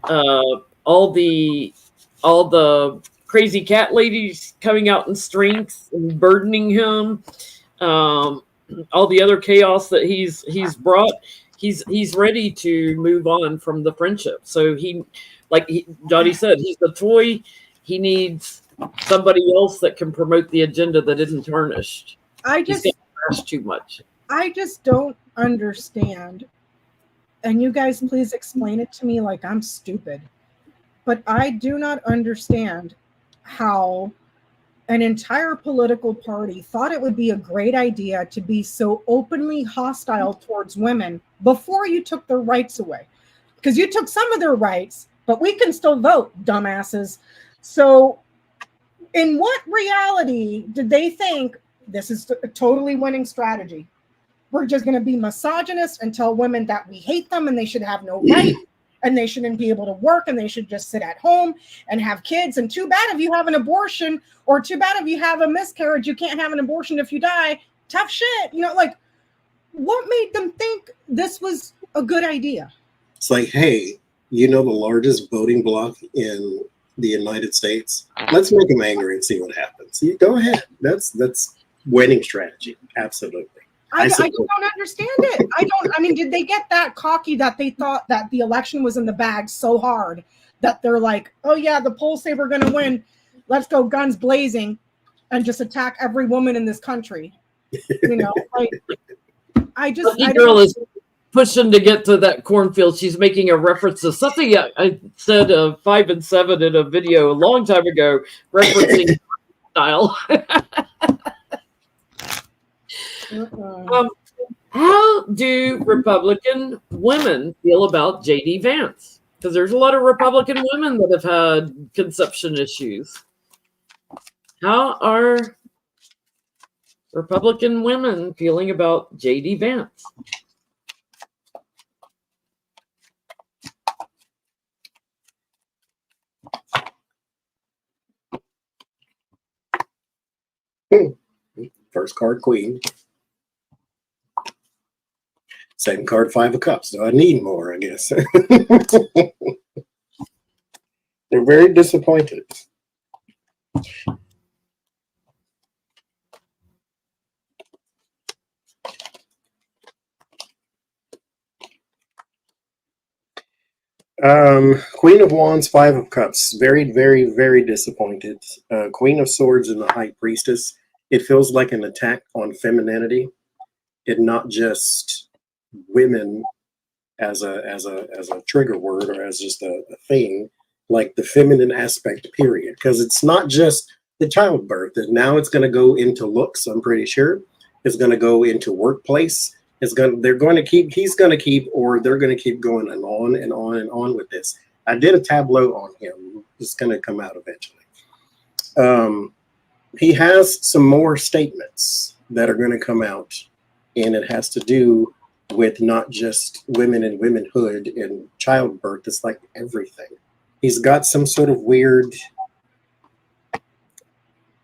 Speaker 1: all the crazy cat ladies coming out in strength and burdening him. All the other chaos that he's brought. He's ready to move on from the friendship. So Johnny said, he's the toy. He needs somebody else that can promote the agenda that isn't tarnished. He's tarnished too much.
Speaker 2: I just don't understand. And you guys please explain it to me like I'm stupid. But I do not understand how an entire political party thought it would be a great idea to be so openly hostile towards women before you took their rights away. Because you took some of their rights, but we can still vote, dumbasses. So in what reality did they think this is a totally winning strategy? We're just going to be misogynist and tell women that we hate them and they should have no right. and they shouldn't be able to work, and they should just sit at home and have kids. And too bad if you have an abortion, or too bad if you have a miscarriage. You can't have an abortion if you die. Tough shit. Like, what made them think this was a good idea?
Speaker 3: It's like, hey, the largest voting bloc in the United States, let's make them angry and see what happens. Go ahead. That's winning strategy. Absolutely.
Speaker 2: I don't understand it. Did they get that cocky that they thought that the election was in the bag so hard that they're like, oh yeah, the polls say we're going to win. Let's go guns blazing and just attack every woman in this country.
Speaker 1: Girl is pushing to get to that cornfield. She's making a reference to something I said 5 and 7 in a video a long time ago, referencing style. How do Republican women feel about J.D. Vance? Because there's a lot of Republican women that have had conception issues. How are Republican women feeling about J.D. Vance?
Speaker 3: First card, Queen. Second card, 5 of Cups. So I need more, I guess. They're very disappointed. Queen of Wands, 5 of Cups. Very, very, very disappointed. Queen of Swords and the High Priestess. It feels like an attack on femininity, and not just women as a trigger word or as just a thing, like the feminine aspect, period. Because it's not just the childbirth. And now it's going to go into looks, I'm pretty sure. It's going to go into workplace. He's going to keep, or they're going to keep going and on and on and on with this. I did a tableau on him. It's going to come out eventually. He has some more statements that are going to come out, and it has to do with not just women and womanhood and childbirth. It's like everything. He's got some sort of weird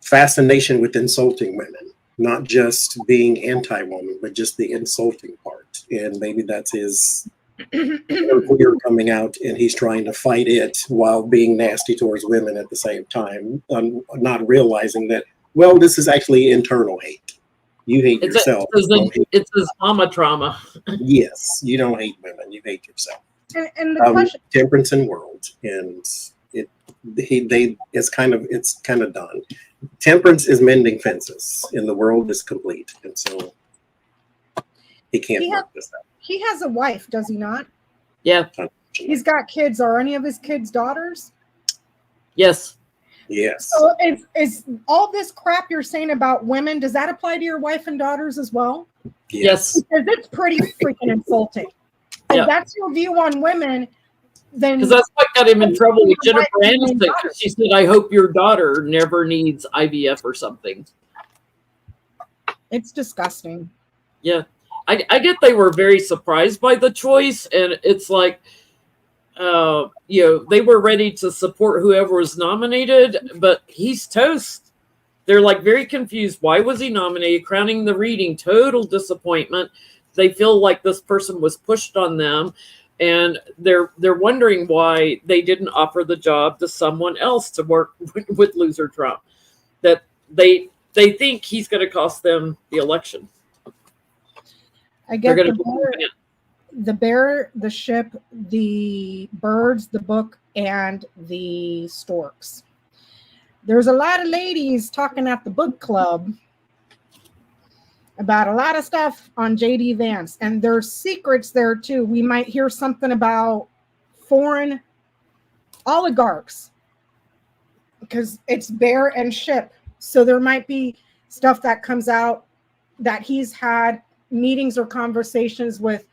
Speaker 3: fascination with insulting women. Not just being anti-woman, but just the insulting part. And maybe that's his queer coming out, and he's trying to fight it while being nasty towards women at the same time, not realizing that, well, this is actually internal hate. You hate yourself.
Speaker 1: It's his mama trauma.
Speaker 3: Yes, you don't hate women, you hate yourself.
Speaker 2: And the question,
Speaker 3: temperance in world, and it's kind of done. Temperance is mending fences, and the world is complete, and so he can't work this out.
Speaker 2: He has a wife, does he not?
Speaker 1: Yeah.
Speaker 2: He's got kids. Are any of his kids daughters?
Speaker 1: Yes.
Speaker 3: Yes.
Speaker 2: So is all this crap you're saying about women, does that apply to your wife and daughters as well?
Speaker 1: Yes.
Speaker 2: Because it's pretty freaking insulting. If that's your view on women, then
Speaker 1: because that's what got him in trouble with Jennifer Aniston. She said, "I hope your daughter never needs IVF or something."
Speaker 2: It's disgusting.
Speaker 1: Yeah, I get they were very surprised by the choice, and it's like, they were ready to support whoever was nominated, but he's toast. They're like very confused. Why was he nominated? Crowning the reading, total disappointment. They feel like this person was pushed on them. And they're wondering why they didn't offer the job to someone else to work with loser Trump. That they think he's going to cost them the election.
Speaker 2: I get the bear, the ship, the birds, the book, and the storks. There's a lot of ladies talking at the book club about a lot of stuff on J.D. Vance, and there's secrets there too. We might hear something about foreign oligarchs because it's bear and ship. So there might be stuff that comes out that he's had meetings or conversations with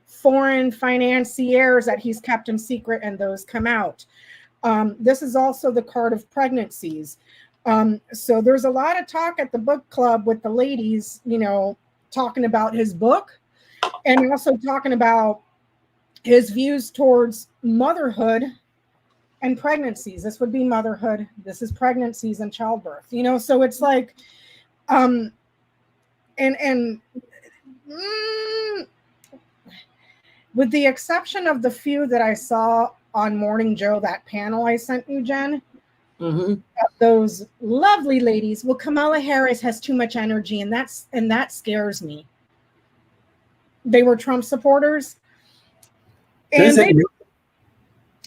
Speaker 2: foreign financiers that he's kept in secret, and those come out. This is also the card of pregnancies. So there's a lot of talk at the book club with the ladies, talking about his book, and also talking about his views towards motherhood and pregnancies. This would be motherhood. This is pregnancies and childbirth. You know, so it's like, and with the exception of the few that I saw on Morning Joe, that panel I sent you, Jen, those lovely ladies. Well, Kamala Harris has too much energy, and that scares me. They were Trump supporters, and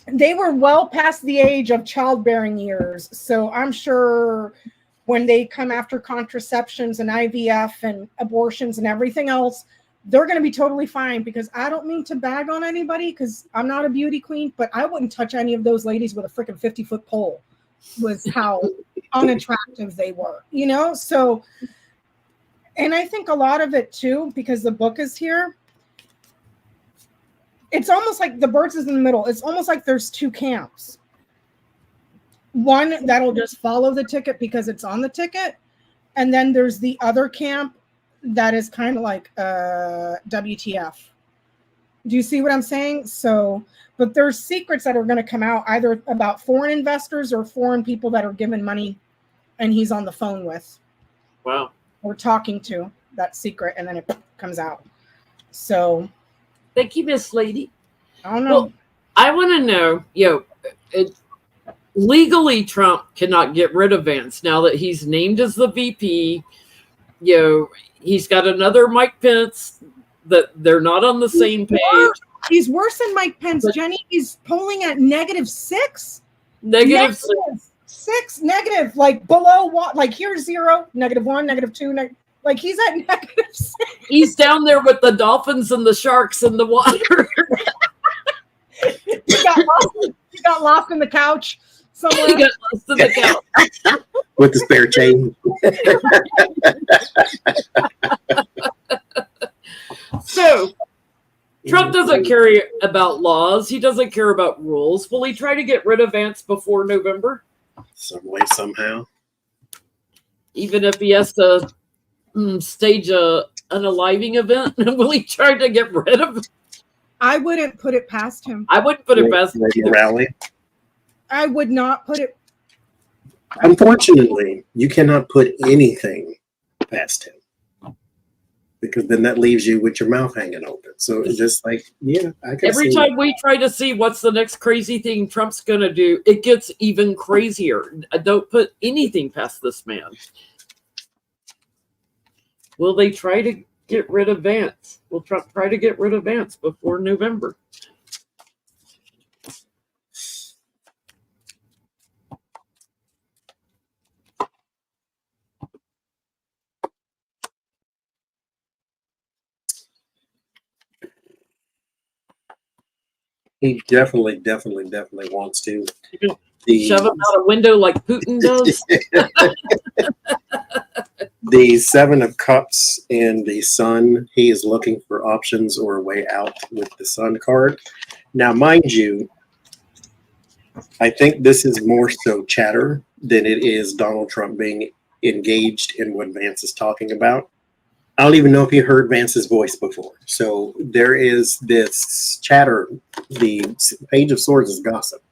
Speaker 2: they were well past the age of childbearing years. So I'm sure when they come after contraceptions and IVF and abortions and everything else, they're going to be totally fine, because I don't mean to bag on anybody, because I'm not a beauty queen, but I wouldn't touch any of those ladies with a freaking 50-foot pole, was how unattractive they were, you know? So, and I think a lot of it too, because the book is here, it's almost like the birds is in the middle. It's almost like there's two camps. One that'll just follow the ticket because it's on the ticket. And then there's the other camp that is kind of like WTF. Do you see what I'm saying? So, but there's secrets that are going to come out either about foreign investors or foreign people that are given money and he's on the phone with.
Speaker 1: Wow.
Speaker 2: Or talking to that secret, and then it comes out. So.
Speaker 1: Thank you, Miss Lady.
Speaker 2: I don't know.
Speaker 1: Well, I want to know, legally Trump cannot get rid of Vance now that he's named as the VP. He's got another Mike Pence, that they're not on the same page.
Speaker 2: He's worse than Mike Pence, Jenny. He's polling at -6. -6, negative, like below what? Like here's 0, -1, -2, like he's at -6.
Speaker 1: He's down there with the dolphins and the sharks in the water.
Speaker 2: He got lost in the couch somewhere.
Speaker 1: He got lost in the couch.
Speaker 3: With the spare chain.
Speaker 1: So, Trump doesn't care about laws. He doesn't care about rules. Will he try to get rid of Vance before November?
Speaker 3: Some way, somehow.
Speaker 1: Even if he has to stage an unaliving event, will he try to get rid of him?
Speaker 2: I wouldn't put it past him.
Speaker 1: I wouldn't put it past him.
Speaker 3: Rally.
Speaker 2: I would not put it.
Speaker 3: Unfortunately, you cannot put anything past him, because then that leaves you with your mouth hanging open. So it's just like, yeah, I can.
Speaker 1: Every time we try to see what's the next crazy thing Trump's going to do, it gets even crazier. Don't put anything past this man. Will they try to get rid of Vance? Will Trump try to get rid of Vance before November?
Speaker 3: He definitely wants to.
Speaker 1: Shove him out a window like Putin does?
Speaker 3: The 7 of Cups and the Sun, he is looking for options or a way out with the Sun card. Now, mind you, I think this is more so chatter than it is Donald Trump being engaged in what Vance is talking about. I don't even know if you heard Vance's voice before. So there is this chatter. The Page of Swords is gossip.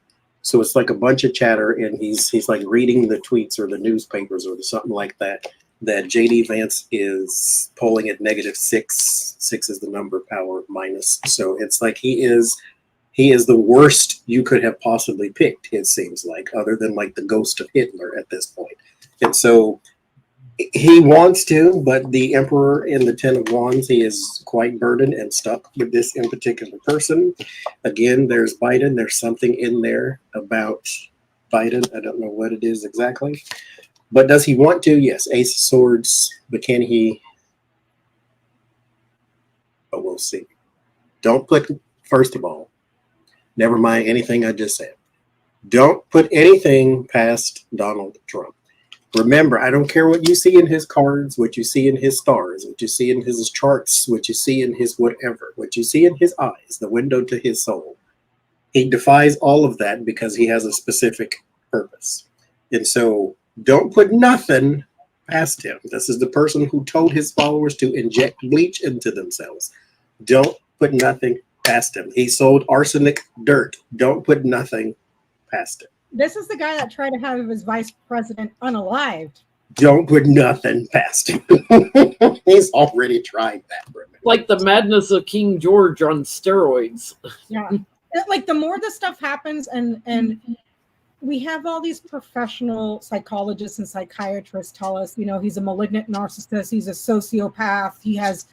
Speaker 3: So it's like a bunch of chatter, and he's like reading the tweets or the newspapers or something like that, that JD Vance is polling at -6. 6 is the number, power minus. So it's like he is the worst you could have possibly picked, it seems like, other than like the ghost of Hitler at this point. And so he wants to, but the Emperor in the 10 of Wands, he is quite burdened and stuck with this in particular person. Again, there's Biden. There's something in there about Biden. I don't know what it is exactly. But does he want to? Yes. Ace of Swords. But can he? But we'll see. Don't put, first of all, never mind anything I just said. Don't put anything past Donald Trump. Remember, I don't care what you see in his cards, what you see in his stars, what you see in his charts, what you see in his whatever, what you see in his eyes, the window to his soul. He defies all of that because he has a specific purpose. And so don't put nothing past him. This is the person who told his followers to inject bleach into themselves. Don't put nothing past him. He sold arsenic dirt. Don't put nothing past him.
Speaker 2: This is the guy that tried to have his vice president unalived.
Speaker 3: Don't put nothing past him. He's already tried that.
Speaker 1: Like the madness of King George on steroids.
Speaker 2: Yeah. Like the more this stuff happens, and we have all these professional psychologists and psychiatrists tell us, you know, he's a malignant narcissist, he's a sociopath,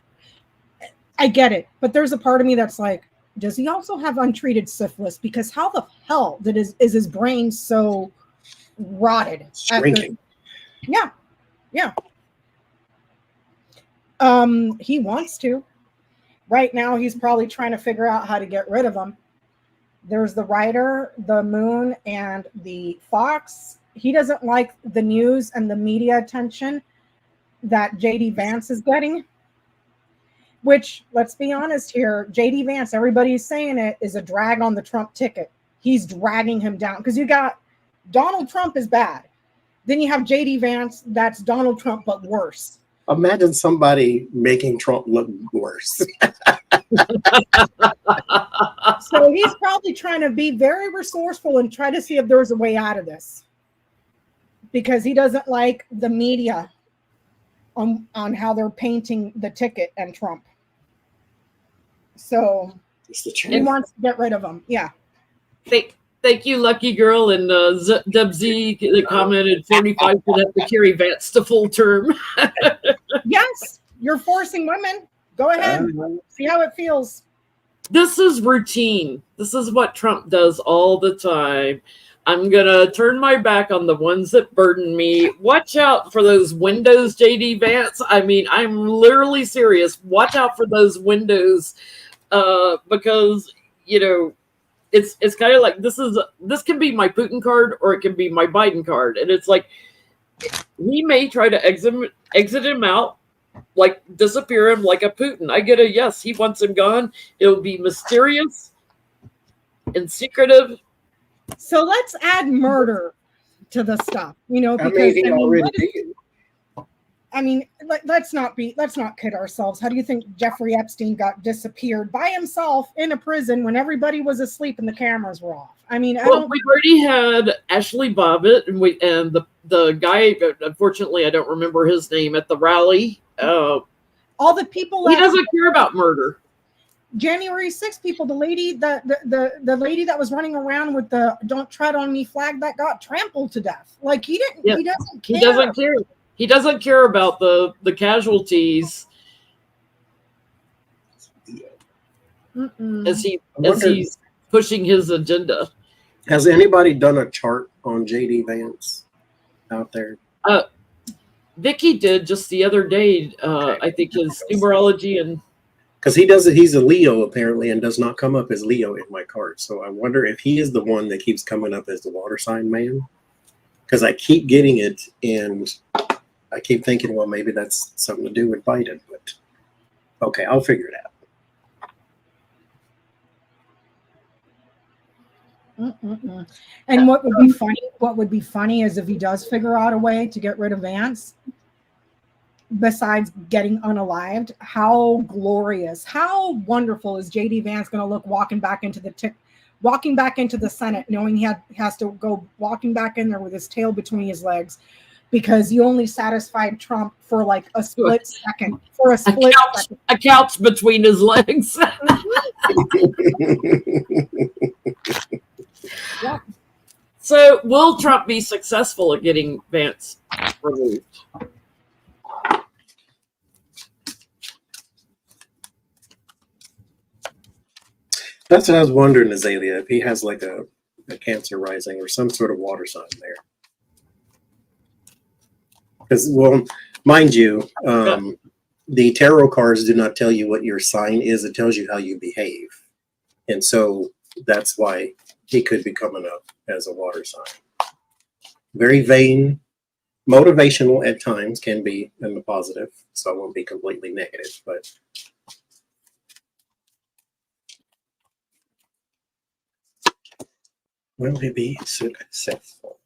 Speaker 2: I get it. But there's a part of me that's like, does he also have untreated syphilis? Because how the hell is his brain so rotted?
Speaker 3: Shrinking.
Speaker 2: Yeah. He wants to. Right now, he's probably trying to figure out how to get rid of him. There's the writer, the Moon, and the Fox. He doesn't like the news and the media attention that JD Vance is getting. Which, let's be honest here, JD Vance, everybody's saying it, is a drag on the Trump ticket. He's dragging him down. Because you got Donald Trump is bad. Then you have JD Vance, that's Donald Trump, but worse.
Speaker 3: Imagine somebody making Trump look worse.
Speaker 2: So he's probably trying to be very resourceful and try to see if there's a way out of this. Because he doesn't like the media on how they're painting the ticket and Trump. So he wants to get rid of him. Yeah.
Speaker 1: Thank you, Lucky Girl, and Deb Z that commented 45 should have to carry Vance to full term.
Speaker 2: Yes, you're forcing women. Go ahead. See how it feels.
Speaker 1: This is routine. This is what Trump does all the time. I'm going to turn my back on the ones that burden me. Watch out for those windows, JD Vance. I mean, I'm literally serious. Watch out for those windows because, you know, it's kind of like this can be my Putin card or it can be my Biden card. And it's like he may try to exit him out, like disappear him like a Putin. I get a yes, he wants him gone. It'll be mysterious and secretive.
Speaker 2: So let's add murder to the stuff, you know, because let's not kid ourselves. How do you think Jeffrey Epstein got disappeared by himself in a prison when everybody was asleep and the cameras were off? I mean,
Speaker 1: we've already had Ashley Bobbitt and the guy. Unfortunately, I don't remember his name at the rally.
Speaker 2: All the people
Speaker 1: he doesn't care about murder.
Speaker 2: January 6th people, the lady the lady that was running around with the "Don't Tread on Me" flag that got trampled to death. Like he doesn't care.
Speaker 1: He doesn't care. He doesn't care about the casualties as he's pushing his agenda.
Speaker 3: Has anybody done a chart on JD Vance out there?
Speaker 1: Vicky did just the other day. I think his numerology and
Speaker 3: because he's a Leo apparently and does not come up as Leo in my card. So I wonder if he is the one that keeps coming up as the water sign man. Because I keep getting it and I keep thinking, well, maybe that's something to do with Biden. But okay, I'll figure it out.
Speaker 2: And what would be funny is if he does figure out a way to get rid of Vance, besides getting unalived, how glorious, how wonderful is JD Vance going to look walking back into the Senate, knowing he has to go walking back in there with his tail between his legs because you only satisfied Trump for like a split second.
Speaker 1: A couch between his legs.
Speaker 2: Yeah.
Speaker 1: So will Trump be successful at getting Vance removed?
Speaker 3: That's what I was wondering, Azalea, if he has like a Cancer rising or some sort of water sign there. Because, well, mind you, the tarot cards do not tell you what your sign is. It tells you how you behave. And so that's why he could be coming up as a water sign. Very vain, motivational at times, can be in the positive. So I won't be completely negative, but... Will he be successful?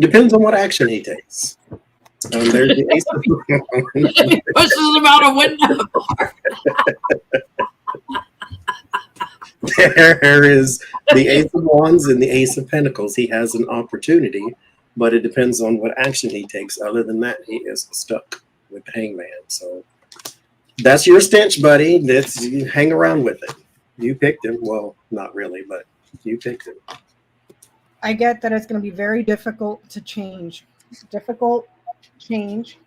Speaker 3: Depends on what action he takes. There's the ace of
Speaker 1: He pushes him out a window.
Speaker 3: There is the ace of wands and the ace of pentacles. He has an opportunity, but it depends on what action he takes. Other than that, he is stuck with the hangman. So that's your stench, buddy. You hang around with it. You picked him. Well, not really, but you picked him.
Speaker 2: I get that it's going to be very difficult to change. Difficult change.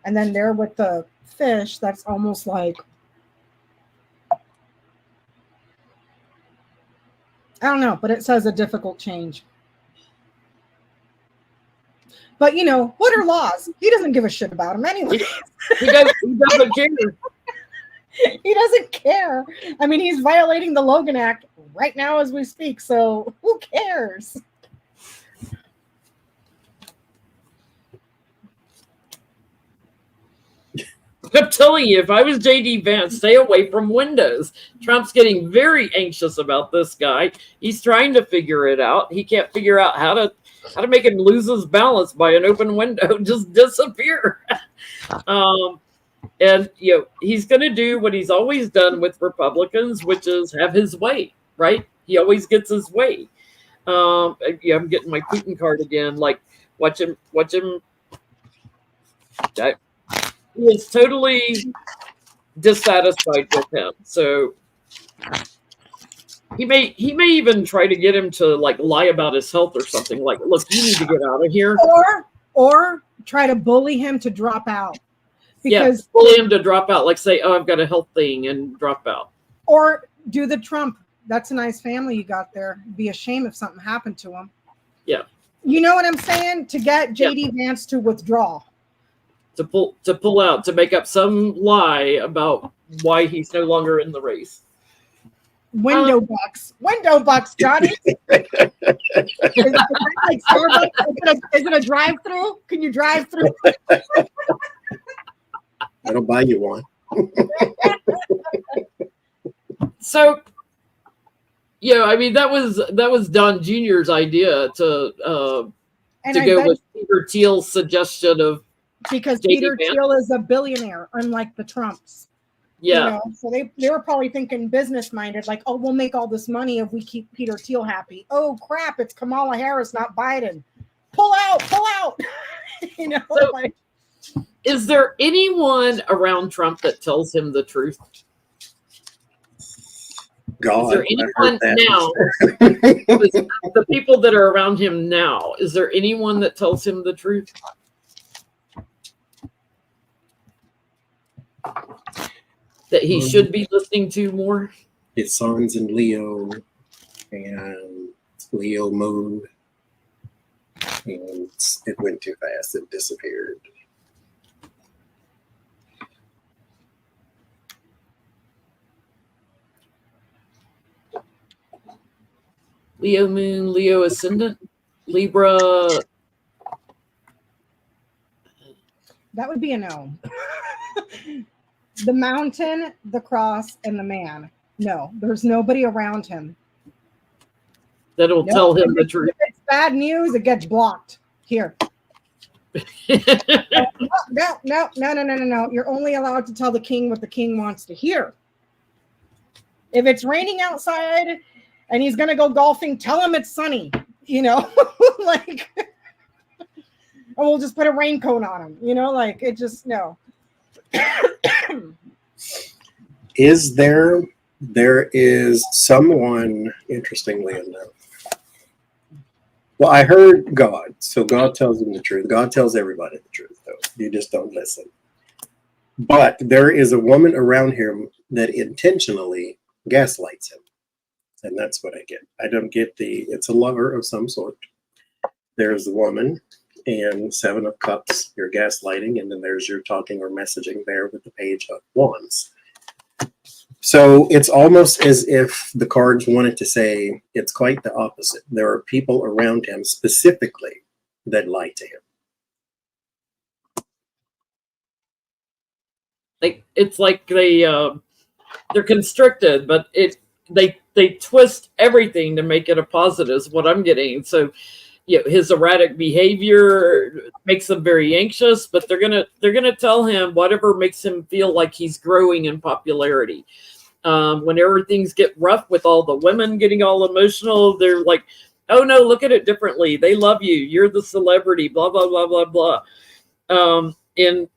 Speaker 2: And then there with the fish, that's almost like, I don't know, but it says a difficult change. But, you know, what are laws? He doesn't give a shit about them anyway.
Speaker 1: He doesn't care.
Speaker 2: He doesn't care. I mean, he's violating the Logan Act right now as we speak, so who cares?
Speaker 1: I'm telling you, if I was JD Vance, stay away from windows. Trump's getting very anxious about this guy. He's trying to figure it out. He can't figure out how to make him lose his balance by an open window, just disappear. And you know, he's going to do what he's always done with Republicans, which is have his way, right? He always gets his way. Yeah, I'm getting my Putin card again. Like, watch him. He is totally dissatisfied with him. So he may even try to get him to like lie about his health or something. Like, look, you need to get out of here.
Speaker 2: Or try to bully him to drop out. Because
Speaker 1: bully him to drop out. Like say, oh, I've got a health thing and drop out.
Speaker 2: Or do the Trump. That's a nice family you got there. It'd be a shame if something happened to him.
Speaker 1: Yeah.
Speaker 2: You know what I'm saying? To get JD Vance to withdraw. To
Speaker 1: pull out, to make up some lie about why he's no longer in the race.
Speaker 2: Window bucks, Johnny. Is it a drive-through? Can you drive through?
Speaker 3: I'll buy you one.
Speaker 1: So, yeah, I mean that was Don Jr.'s idea to go with Peter Thiel's suggestion of.
Speaker 2: Because Peter Thiel is a billionaire, unlike the Trumps.
Speaker 1: Yeah.
Speaker 2: You know? So they were probably thinking business minded, like, oh, we'll make all this money if we keep Peter Thiel happy. Oh crap, it's Kamala Harris, not Biden. Pull out. You know,
Speaker 1: so,
Speaker 2: like,
Speaker 1: is there anyone around Trump that tells him the truth?
Speaker 3: God,
Speaker 1: is there anyone now? The people that are around him now, is there anyone that tells him the truth? That he should be listening to more?
Speaker 3: His son's in Leo and Leo moon. And it went too fast. It disappeared.
Speaker 1: Leo moon, Leo ascendant, Libra.
Speaker 2: That would be a no. The mountain, the cross, and the man. No, there's nobody around him.
Speaker 1: That'll tell him the truth.
Speaker 2: If it's bad news, it gets blocked. Here. No. You're only allowed to tell the king what the king wants to hear. If it's raining outside and he's going to go golfing, tell him it's sunny. You know, like, and we'll just put a raincoat on him. You know, like, it just, no.
Speaker 3: There is someone, interestingly enough. Well, I heard God, so God tells him the truth. God tells everybody the truth, though. You just don't listen. But there is a woman around him that intentionally gaslights him. And that's what I get. I don't get it's a lover of some sort. There's the woman. And 7 of Cups, you're gaslighting, and then there's your talking or messaging there with the Page of Wands. So it's almost as if the cards wanted to say it's quite the opposite. There are people around him specifically that lie to him.
Speaker 1: Like it's like they're constricted, but they twist everything to make it a positive is what I'm getting. So his erratic behavior makes them very anxious, but they're gonna tell him whatever makes him feel like he's growing in popularity. When everything's get rough with all the women getting all emotional, they're like, oh no, look at it differently. They love you. You're the celebrity, blah, blah, blah, blah, blah. And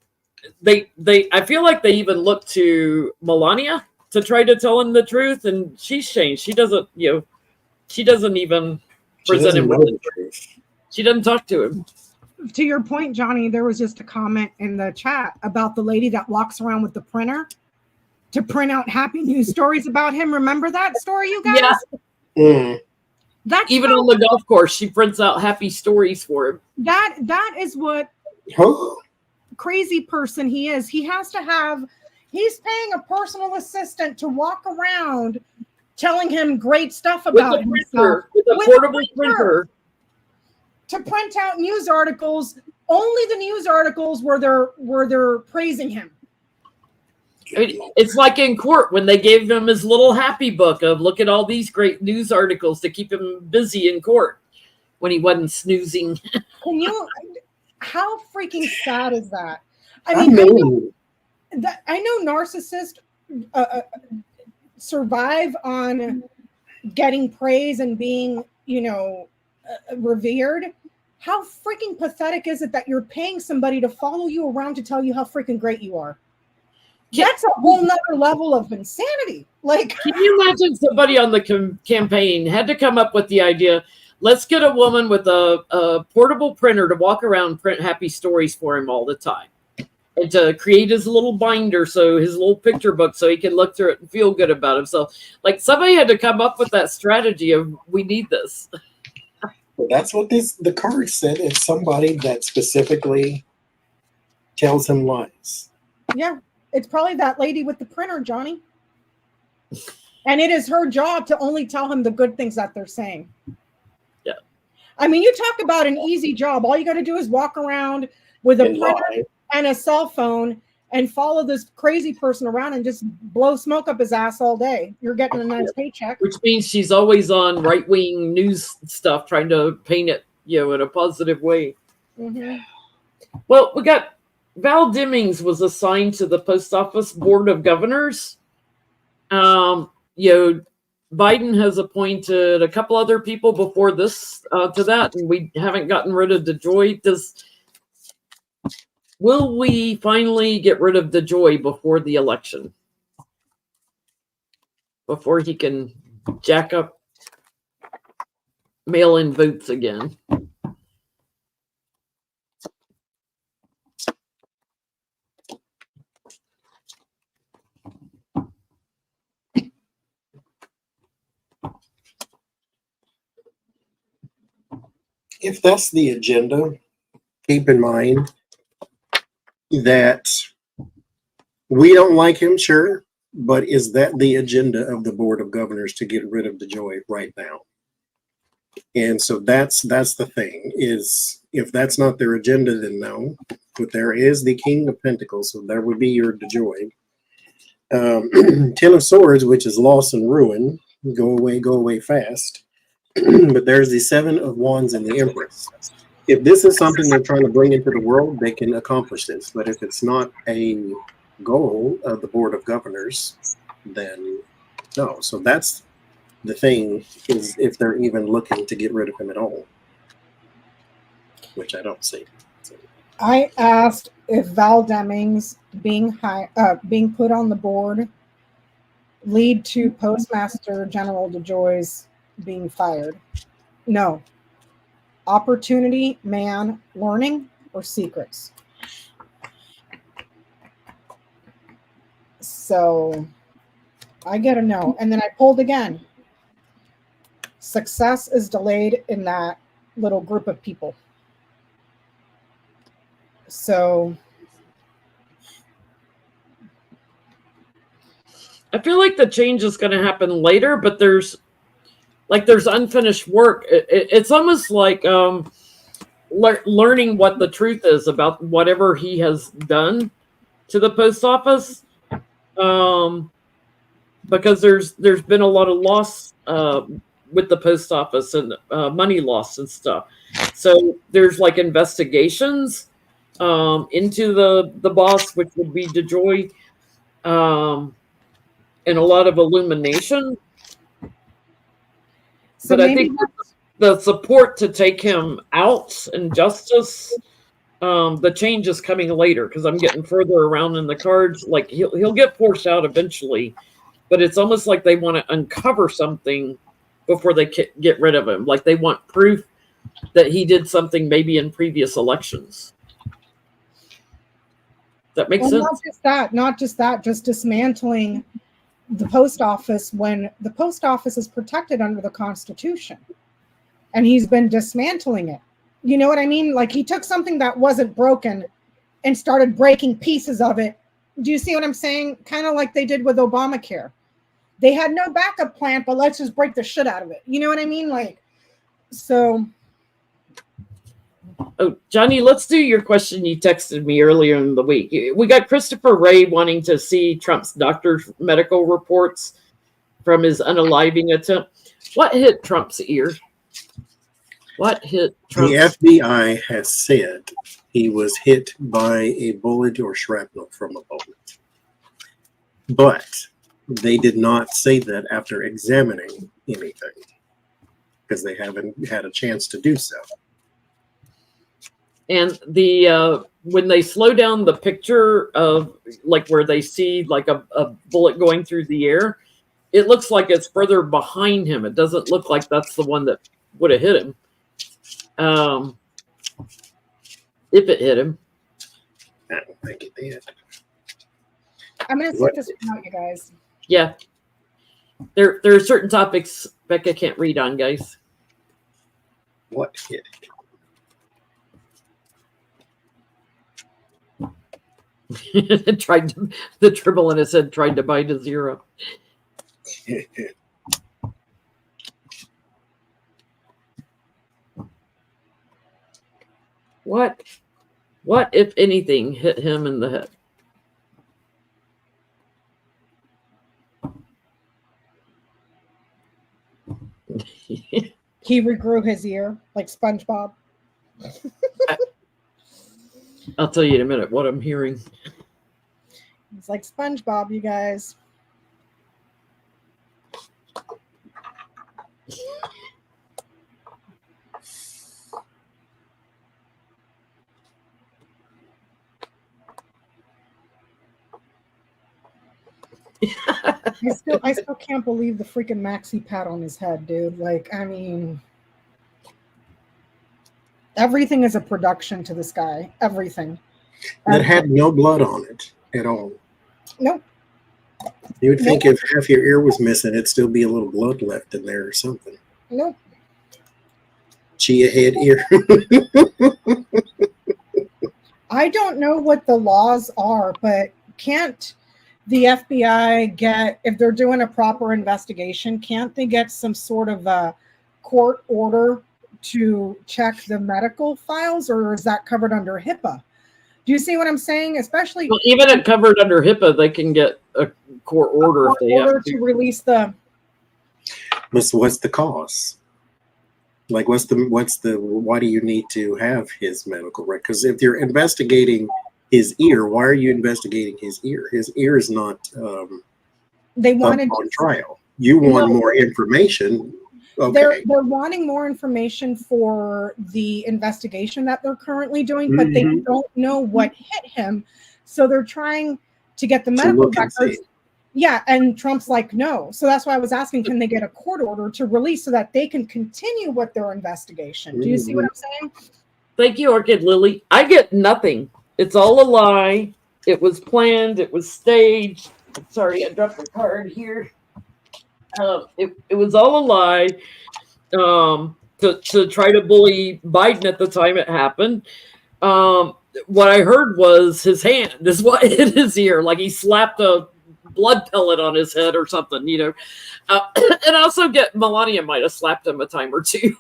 Speaker 1: I feel like they even look to Melania to try to tell him the truth. And she's changed. She doesn't even present him with the truth. She doesn't talk to him.
Speaker 2: To your point, Johnny, there was just a comment in the chat about the lady that walks around with the printer to print out happy news stories about him. Remember that story, you guys?
Speaker 3: Yeah. Mm.
Speaker 2: That's
Speaker 1: even on the golf course, she prints out happy stories for him.
Speaker 2: That is what crazy person he is. He has to have. He's paying a personal assistant to walk around telling him great stuff about himself
Speaker 1: with a portable printer
Speaker 2: to print out news articles. Only the news articles where they're praising him.
Speaker 1: It's like in court when they gave him his little happy book of look at all these great news articles to keep him busy in court when he wasn't snoozing.
Speaker 2: How freaking sad is that? I mean, I know narcissists survive on getting praise and being, revered. How freaking pathetic is it that you're paying somebody to follow you around to tell you how freaking great you are? That's a whole nother level of insanity. Like,
Speaker 1: can you imagine somebody on the campaign had to come up with the idea, let's get a woman with a portable printer to walk around, print happy stories for him all the time, and to create his little binder, so his little picture book, so he can look through it and feel good about himself. Like, somebody had to come up with that strategy of, we need this.
Speaker 3: Well, that's what the card said. It's somebody that specifically tells him lies.
Speaker 2: Yeah. It's probably that lady with the printer, Johnny. And it is her job to only tell him the good things that they're saying.
Speaker 1: Yeah.
Speaker 2: I mean, you talk about an easy job. All you got to do is walk around with a printer and a cell phone and follow this crazy person around and just blow smoke up his ass all day. You're getting a nice paycheck.
Speaker 1: Which means she's always on right-wing news stuff, trying to paint it, in a positive way.
Speaker 2: Mm-hmm.
Speaker 1: Well, we got Val Demings was assigned to the Post Office Board of Governors. Biden has appointed a couple other people before this to that, and we haven't gotten rid of DeJoy. Will we finally get rid of DeJoy before the election? Before he can jack up mail-in votes again?
Speaker 3: If that's the agenda, keep in mind that we don't like him, sure, but is that the agenda of the Board of Governors to get rid of DeJoy right now? And so that's the thing, is if that's not their agenda, then no. But there is the King of Pentacles, so there would be your DeJoy. Ten of Swords, which is loss and ruin, go away fast. But there's the Seven of Wands and the Empress. If this is something they're trying to bring into the world, they can accomplish this. But if it's not a goal of the Board of Governors, then no. So that's the thing, is if they're even looking to get rid of him at all, which I don't see. So.
Speaker 2: I asked if Val Demings being put on the board lead to Postmaster General DeJoy's being fired. No. Opportunity, man, learning, or secrets. So I get a no. And then I pulled again. Success is delayed in that little group of people. So
Speaker 1: I feel like the change is going to happen later, but there's unfinished work. It's almost like learning what the truth is about whatever he has done to the post office, because there's been a lot of loss with the post office and money loss and stuff. So there's like investigations into the boss, which would be DeJoy, and a lot of illumination.
Speaker 2: So
Speaker 1: but I think the support to take him out and justice, the change is coming later because I'm getting further around in the cards. Like he'll get forced out eventually, but it's almost like they want to uncover something before they get rid of him. Like they want proof that he did something maybe in previous elections. That makes sense.
Speaker 2: Not just that, just dismantling the post office when the post office is protected under the Constitution, and he's been dismantling it. You know what I mean? Like he took something that wasn't broken and started breaking pieces of it. Do you see what I'm saying? Kind of like they did with Obamacare. They had no backup plan, but let's just break the shit out of it. You know what I mean? Like, so.
Speaker 1: Oh, Johnny, let's do your question you texted me earlier in the week. We got Christopher Wray wanting to see Trump's doctor's medical reports from his unaliving attempt. What hit Trump's ear? What hit Trump's...
Speaker 3: The FBI has said he was hit by a bullet or shrapnel from a bullet. But they did not say that after examining anything because they haven't had a chance to do so.
Speaker 1: And the when they slow down the picture of like where they see like a bullet going through the air, it looks like it's further behind him. It doesn't look like that's the one that would have hit him. If it hit him.
Speaker 3: I don't think it did.
Speaker 2: I'm going to set this one out, you guys.
Speaker 1: Yeah. There are certain topics Becca can't read on, guys.
Speaker 3: What hit
Speaker 1: it? The dribble in his head tried to bite a zero. What, if anything, hit him in the head?
Speaker 2: He regrew his ear like SpongeBob.
Speaker 1: I'll tell you in a minute what I'm hearing.
Speaker 2: It's like SpongeBob, you guys. I still can't believe the freaking maxi pad on his head, dude. Like, I mean, everything is a production to this guy. Everything.
Speaker 3: That had no blood on it at all.
Speaker 2: Nope.
Speaker 3: You would think if half your ear was missing, it'd still be a little blood left in there or something.
Speaker 2: Nope.
Speaker 3: Chia head ear.
Speaker 2: I don't know what the laws are, but can't the FBI get, if they're doing a proper investigation, can't they get some sort of a court order to check the medical files, or is that covered under HIPAA? Do you see what I'm saying? Especially,
Speaker 1: well, even if covered under HIPAA, they can get a court order if they have
Speaker 2: to release the.
Speaker 3: What's the cause? Like, what's the? Why do you need to have his medical record? Because if you're investigating his ear, why are you investigating his ear? His ear is not.
Speaker 2: They wanted
Speaker 3: on trial. You want more information. Okay.
Speaker 2: They're wanting more information for the investigation that they're currently doing, but they don't know what hit him, so they're trying to get the medical records. Yeah, and Trump's like, no. So that's why I was asking, can they get a court order to release so that they can continue with their investigation? Do you see what I'm saying?
Speaker 1: Thank you, Orchid Lily. I get nothing. It's all a lie. It was planned. It was staged. Sorry, I dropped the card here. It was all a lie to try to bully Biden at the time it happened. What I heard was his hand is what hit his ear, like he slapped a blood pellet on his head or something, you know. And I also get Melania might have slapped him a time or two.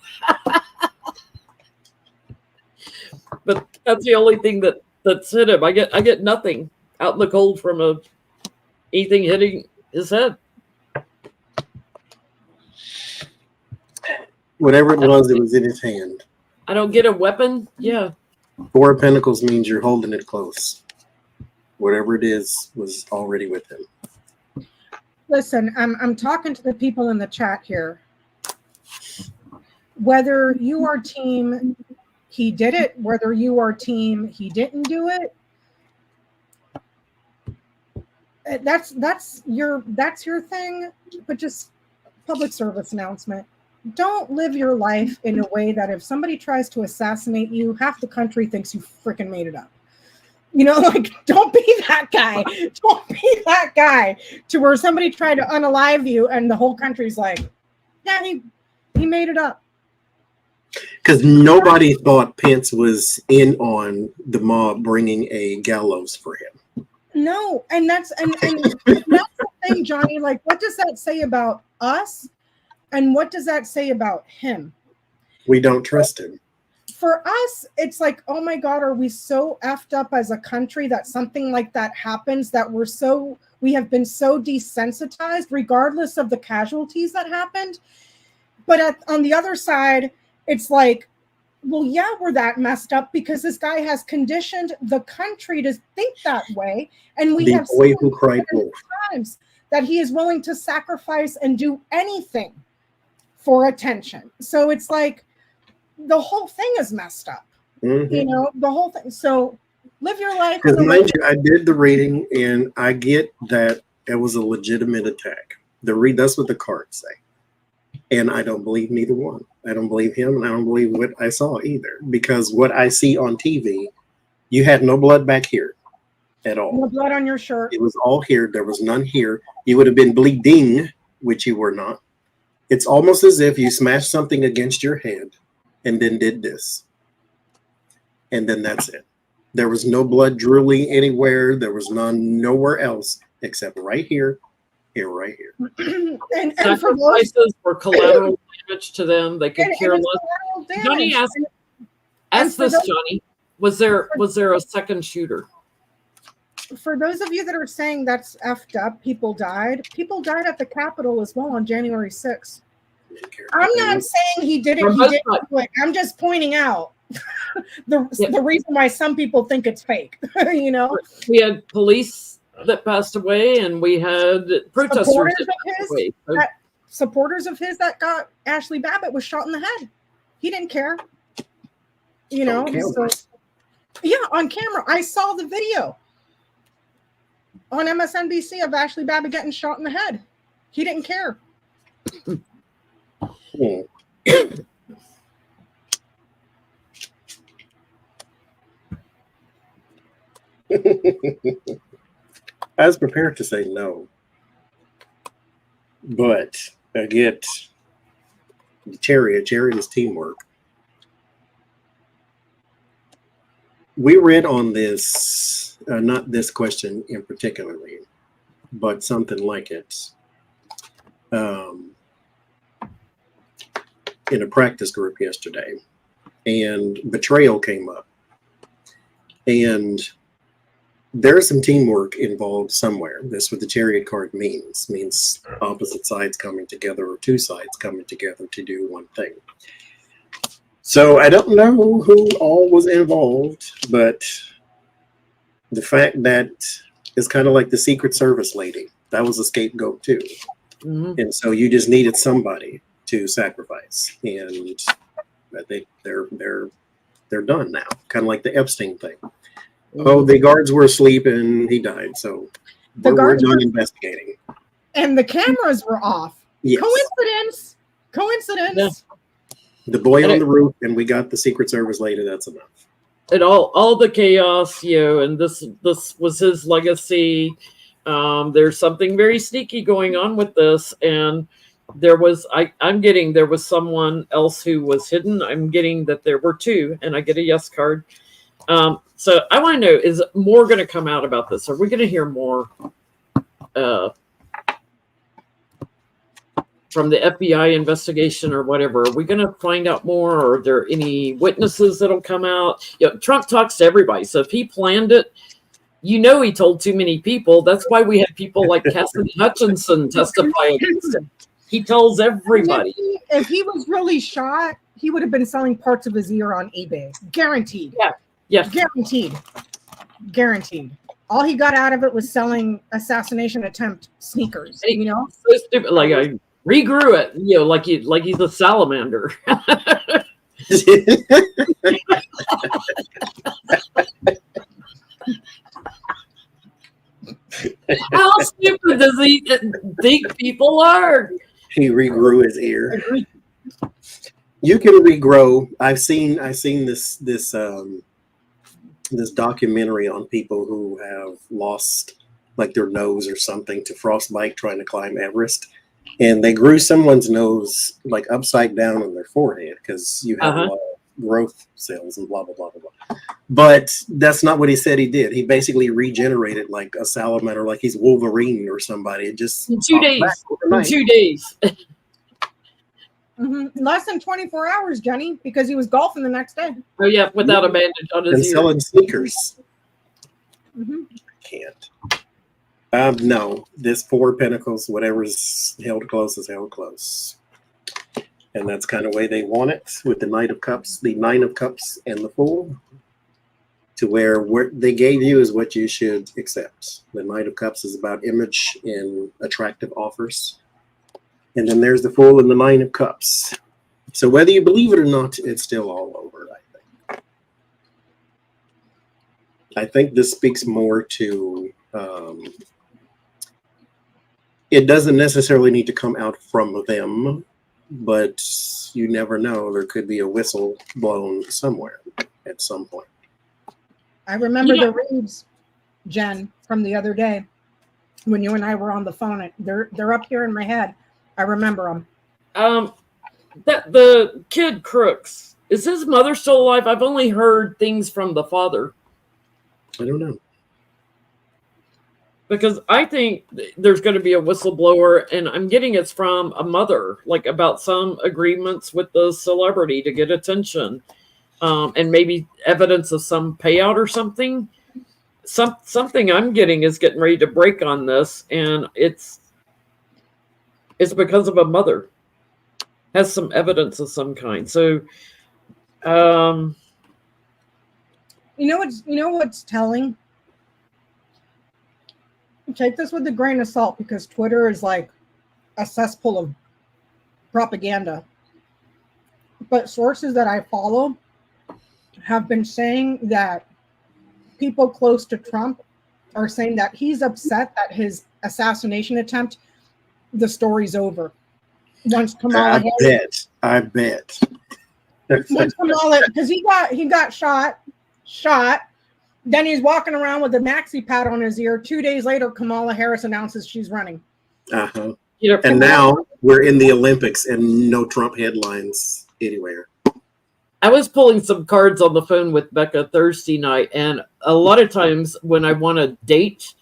Speaker 1: But that's the only thing that's hit him. I get nothing out in the cold from anything hitting his head.
Speaker 3: Whatever it was in his hand.
Speaker 1: I don't get a weapon. Yeah.
Speaker 3: 4 of Pentacles means you're holding it close. Whatever it is was already with him.
Speaker 2: Listen, I'm talking to the people in the chat here. Whether you are team he did it, whether you are team he didn't do it, that's your thing. But just public service announcement. Don't live your life in a way that if somebody tries to assassinate you, half the country thinks you freaking made it up. You know, like, don't be that guy. Don't be that guy to where somebody tried to unalive you and the whole country's like, yeah, he made it up.
Speaker 3: Because nobody thought Pence was in on the mob bringing a gallows for him.
Speaker 2: No, and that's the thing, Johnny. Like, what does that say about us? And what does that say about him?
Speaker 3: We don't trust him.
Speaker 2: For us, it's like, oh my God, are we so effed up as a country that something like that happens, that we have been so desensitized regardless of the casualties that happened. But on the other side, it's like, well, yeah, we're that messed up because this guy has conditioned the country to think that way. And we have
Speaker 3: boy who cried wolf
Speaker 2: times that he is willing to sacrifice and do anything for attention. So it's like the whole thing is messed up.
Speaker 3: Mm-hmm.
Speaker 2: You know, the whole thing. So live your life.
Speaker 3: Because mind you, I did the reading and I get that it was a legitimate attack. That's what the cards say. And I don't believe neither one. I don't believe him and I don't believe what I saw either. Because what I see on TV, you had no blood back here at all.
Speaker 2: No blood on your shirt.
Speaker 3: It was all here. There was none here. You would have been bleeding, which you were not. It's almost as if you smashed something against your head and then did this. And then that's it. There was no blood drooling anywhere. There was none nowhere else except right here, right here.
Speaker 2: and
Speaker 1: sacrifices for collateral damage to them. They could care less. Johnny asked this, Johnny. Was there a second shooter?
Speaker 2: For those of you that are saying that's effed up, people died at the Capitol as well on January 6th. I'm not saying he did it. He didn't do it. I'm just pointing out the reason why some people think it's fake. You know,
Speaker 1: we had police that passed away, and we had protesters
Speaker 2: supporters of his that got Ashley Babbitt was shot in the head. He didn't care. You know, so, yeah, on camera. I saw the video on MSNBC of Ashley Babbitt getting shot in the head. He didn't care.
Speaker 3: I was prepared to say no, but I get chariot is teamwork. We read on this, not this question in particularly, but something like it, in a practice group yesterday, and betrayal came up. And there's some teamwork involved somewhere. That's what the chariot card means opposite sides coming together, or two sides coming together to do one thing. So I don't know who all was involved, but the fact that it's kind of like the Secret Service lady, that was a scapegoat too. Mm-hmm. And so you just needed somebody to sacrifice, and I think they're done now. Kind of like the Epstein thing. Mm-hmm. Oh, the guards were asleep and he died, so we're done investigating.
Speaker 2: And the cameras were off. Yes. Coincidence. Yeah.
Speaker 3: The boy on the roof, and we got the Secret Service lady. That's enough.
Speaker 1: And all the chaos, and this was his legacy. There's something very sneaky going on with this, and there was there was someone else who was hidden. I'm getting that there were two, and I get a yes card. So I want to know, is more going to come out about this? Are we going to hear more from the FBI investigation or whatever? Are we going to find out more? Or are there any witnesses that'll come out? Trump talks to everybody. So if he planned it, he told too many people. That's why we had people like Cassidy Hutchinson testify against him. He tells everybody.
Speaker 2: If he was really shot, he would have been selling parts of his ear on eBay. Guaranteed.
Speaker 1: Yeah. Yes.
Speaker 2: Guaranteed. All he got out of it was selling assassination attempt sneakers. You know,
Speaker 1: so stupid. Like I regrew it. You know, like he's a salamander. How stupid does he think people are?
Speaker 3: He regrew his ear. You can regrow. I've seen this documentary on people who have lost like their nose or something to frostbite trying to climb Everest, and they grew someone's nose like upside down on their forehead because you have a lot of growth cells and blah blah blah blah blah. But that's not what he said he did. He basically regenerated like a salamander, like he's Wolverine or somebody. It just
Speaker 1: in 2 days. In 2 days.
Speaker 2: Less than 24 hours, Jenny, because he was golfing the next day.
Speaker 1: Oh yeah, without a bandage on his
Speaker 3: and
Speaker 1: ear.
Speaker 3: selling sneakers. Can't. No, this 4 pentacles, whatever's held close is held close. And that's kind of the way they want it with the Knight of Cups, the 9 of Cups, and the Fool. To where what they gave you is what you should accept. The Knight of Cups is about image and attractive offers. And then there's the Fool and the 9 of Cups. So whether you believe it or not, it's still all over, I think. I think this speaks more to... it doesn't necessarily need to come out from them, but you never know. There could be a whistle blown somewhere at some point.
Speaker 2: I remember the reads, Jen, from the other day when you and I were on the phone. They're up here in my head. I remember them.
Speaker 1: That the kid Crooks, is his mother still alive? I've only heard things from the father.
Speaker 3: I don't know.
Speaker 1: Because I think there's going to be a whistleblower, and I'm getting it's from a mother, like about some agreements with the celebrity to get attention, and maybe evidence of some payout or something. Something I'm getting is getting ready to break on this, and it's because of a mother. Has some evidence of some kind. So,
Speaker 2: you know what's telling? Take this with a grain of salt because Twitter is like a cesspool of propaganda. But sources that I follow have been saying that people close to Trump are saying that he's upset that his assassination attempt, the story's over. Once Kamala
Speaker 3: I bet.
Speaker 2: Once Kamala, because he got shot. Then he's walking around with a maxi pad on his ear. 2 days later, Kamala Harris announces she's running.
Speaker 3: Uh-huh. And now we're in the Olympics and no Trump headlines anywhere.
Speaker 1: I was pulling some cards on the phone with Becca Thursday night, and a lot of times when I want to date,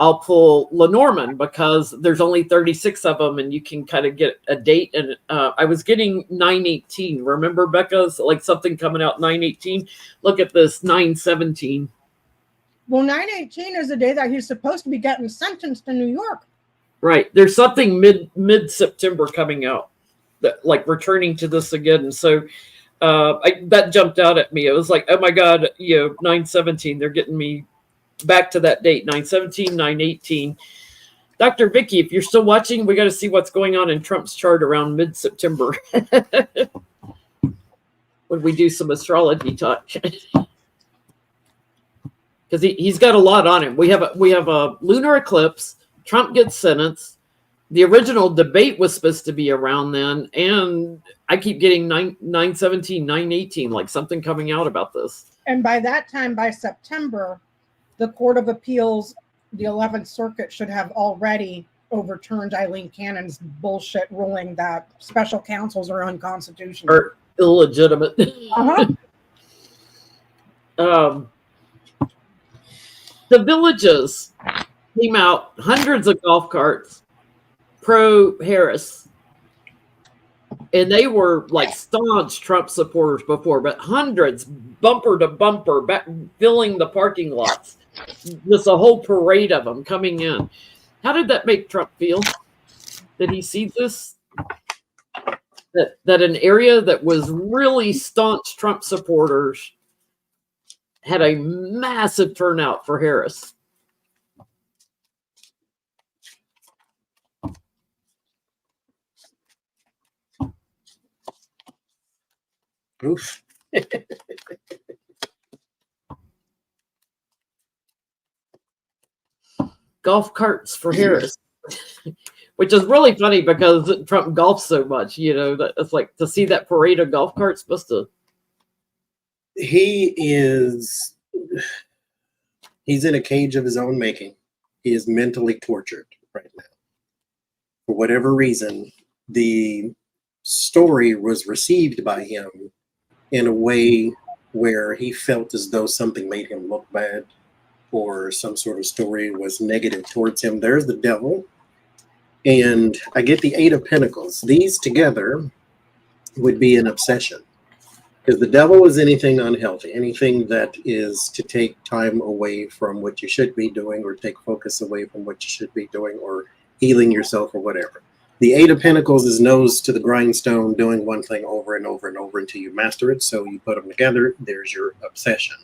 Speaker 1: I'll pull Lenormand because there's only 36 of them, and you can kind of get a date. And I was getting 918. Remember, Becca's like something coming out 918. Look at this 917.
Speaker 2: Well, 918 is the day that he's supposed to be getting sentenced in New York.
Speaker 1: Right. There's something mid-September coming out, that like returning to this again. And so that jumped out at me. It was like, oh my God, 917. They're getting me back to that date, 917, 918. Dr. Vicky, if you're still watching, we got to see what's going on in Trump's chart around mid-September. When we do some astrology talk. Because he's got a lot on him. We have a lunar eclipse. Trump gets sentenced. The original debate was supposed to be around then, and I keep getting 917, 918, like something coming out about this.
Speaker 2: And by that time, by September, the Court of Appeals, the 11th Circuit, should have already overturned Eileen Cannon's bullshit ruling that special counsels are unconstitutional.
Speaker 1: Or illegitimate. The Villages came out, hundreds of golf carts, pro-Harris. And they were like staunch Trump supporters before, but hundreds, bumper to bumper, filling the parking lots. Just a whole parade of them coming in. How did that make Trump feel? Did he see this that an area that was really staunch Trump supporters had a massive turnout for Harris.
Speaker 3: Oof.
Speaker 1: Golf carts for Harris. Which is really funny because Trump golfs so much, you know, that it's like to see that parade of golf carts must have.
Speaker 3: He's in a cage of his own making. He is mentally tortured right now. For whatever reason, the story was received by him in a way where he felt as though something made him look bad or some sort of story was negative towards him. There's the devil. And I get the 8 of Pentacles. These together would be an obsession. Because the devil is anything unhealthy, anything that is to take time away from what you should be doing or take focus away from what you should be doing or healing yourself or whatever. The 8 of Pentacles is nose to the grindstone, doing one thing over and over and over until you master it. So you put them together, there's your obsession.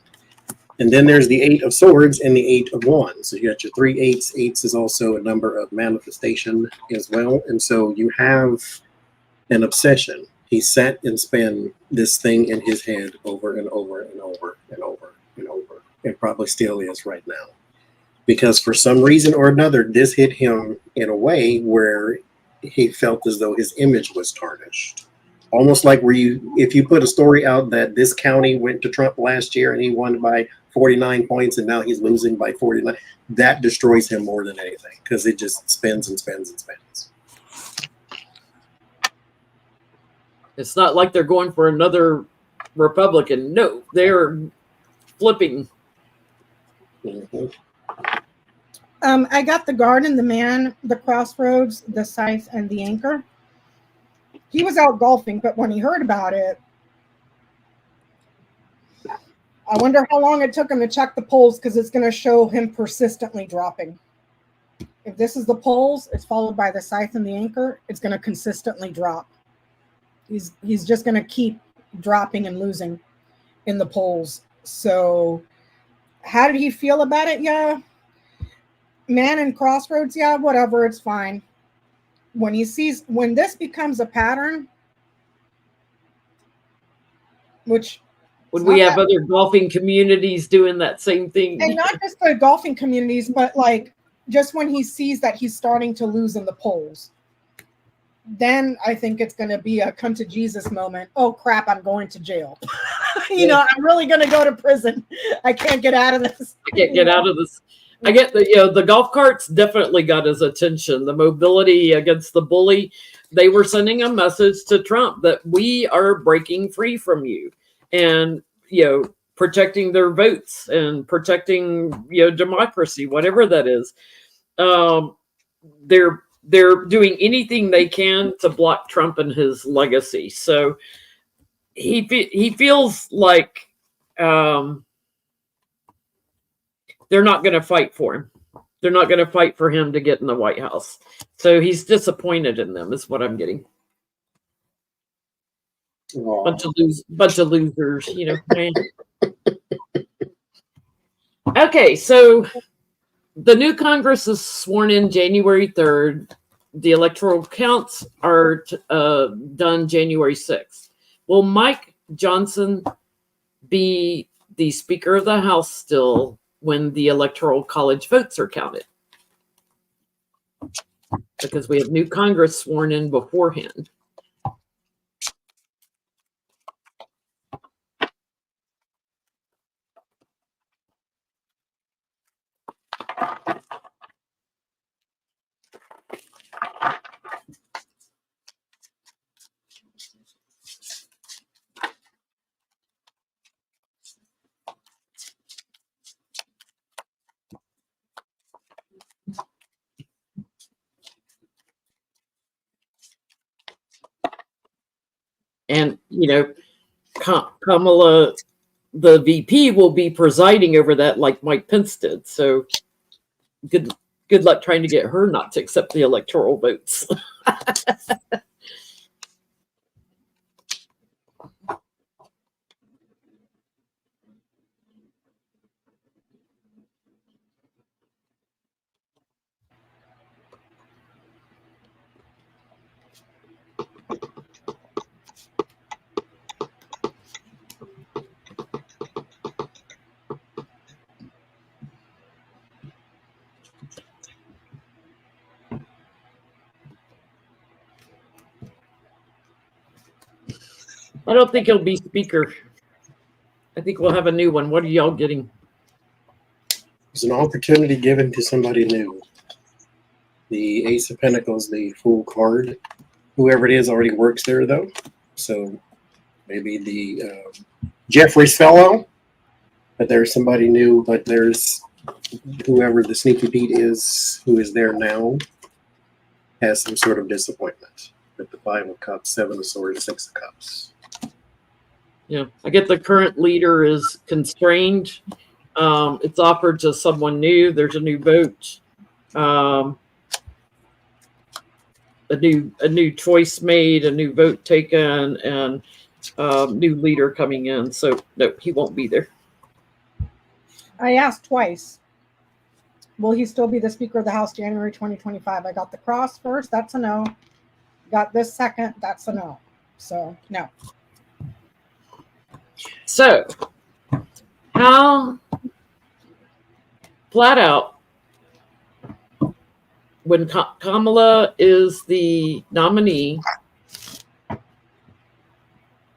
Speaker 3: And then there's the 8 of Swords and the 8 of Wands. So you got your 3 8s. 8s is also a number of manifestation as well. And so you have an obsession. He sat and spun this thing in his head over and over and over and over and over. And probably still is right now. Because for some reason or another, this hit him in a way where he felt as though his image was tarnished. Almost like if you put a story out that this county went to Trump last year and he won by 49 points and now he's losing by 49, that destroys him more than anything because it just spins and spins and spins.
Speaker 1: It's not like they're going for another Republican. No, they're flipping.
Speaker 3: Mm-hmm.
Speaker 2: I got the Garden, the Man, the Crossroads, the Scythe, and the Anchor. He was out golfing, but when he heard about it, I wonder how long it took him to check the polls because it's going to show him persistently dropping. If this is the polls, it's followed by the Scythe and the Anchor. It's going to consistently drop. He's just going to keep dropping and losing in the polls. So how did he feel about it? Yeah. Man and Crossroads, yeah, whatever, it's fine. When this becomes a pattern, which
Speaker 1: would we have other golfing communities doing that same thing?
Speaker 2: And not just the golfing communities, but like just when he sees that he's starting to lose in the polls, then I think it's going to be a come to Jesus moment. Oh crap, I'm going to jail. I'm really going to go to prison. I can't get out of this.
Speaker 1: I can't get out of this. I get the golf carts definitely got his attention. The mobility against the bully, they were sending a message to Trump that we are breaking free from you and, protecting their votes and protecting, democracy, whatever that is. They're doing anything they can to block Trump and his legacy. So he feels like, they're not going to fight for him. They're not going to fight for him to get in the White House. So he's disappointed in them, is what I'm getting. Bunch of losers, man. Okay, so the new Congress is sworn in January 3rd. The electoral counts are done January 6th. Will Mike Johnson be the Speaker of the House still when the Electoral College votes are counted? Because we have new Congress sworn in beforehand. And, Kamala, the VP, will be presiding over that like Mike Pence did. So good luck trying to get her not to accept the electoral votes. I don't think he'll be speaker. I think we'll have a new one. What are y'all getting?
Speaker 3: There's an opportunity given to somebody new. The Ace of Pentacles, the Fool card. Whoever it is already works there, though. So maybe the Jeffries fellow. But there's somebody new. But there's whoever the Sneaky Pete is, who is there now, has some sort of disappointment. With the 5 of Cups, 7 of Swords, 6 of Cups.
Speaker 1: Yeah, I get the current leader is constrained. It's offered to someone new. There's a new vote. A new choice made, a new vote taken, and new leader coming in. So no, he won't be there.
Speaker 2: I asked twice. Will he still be the Speaker of the House January 2025? I got the cross first. That's a no. Got this second. That's a no. So no.
Speaker 1: So how flat out, when Kamala is the nominee,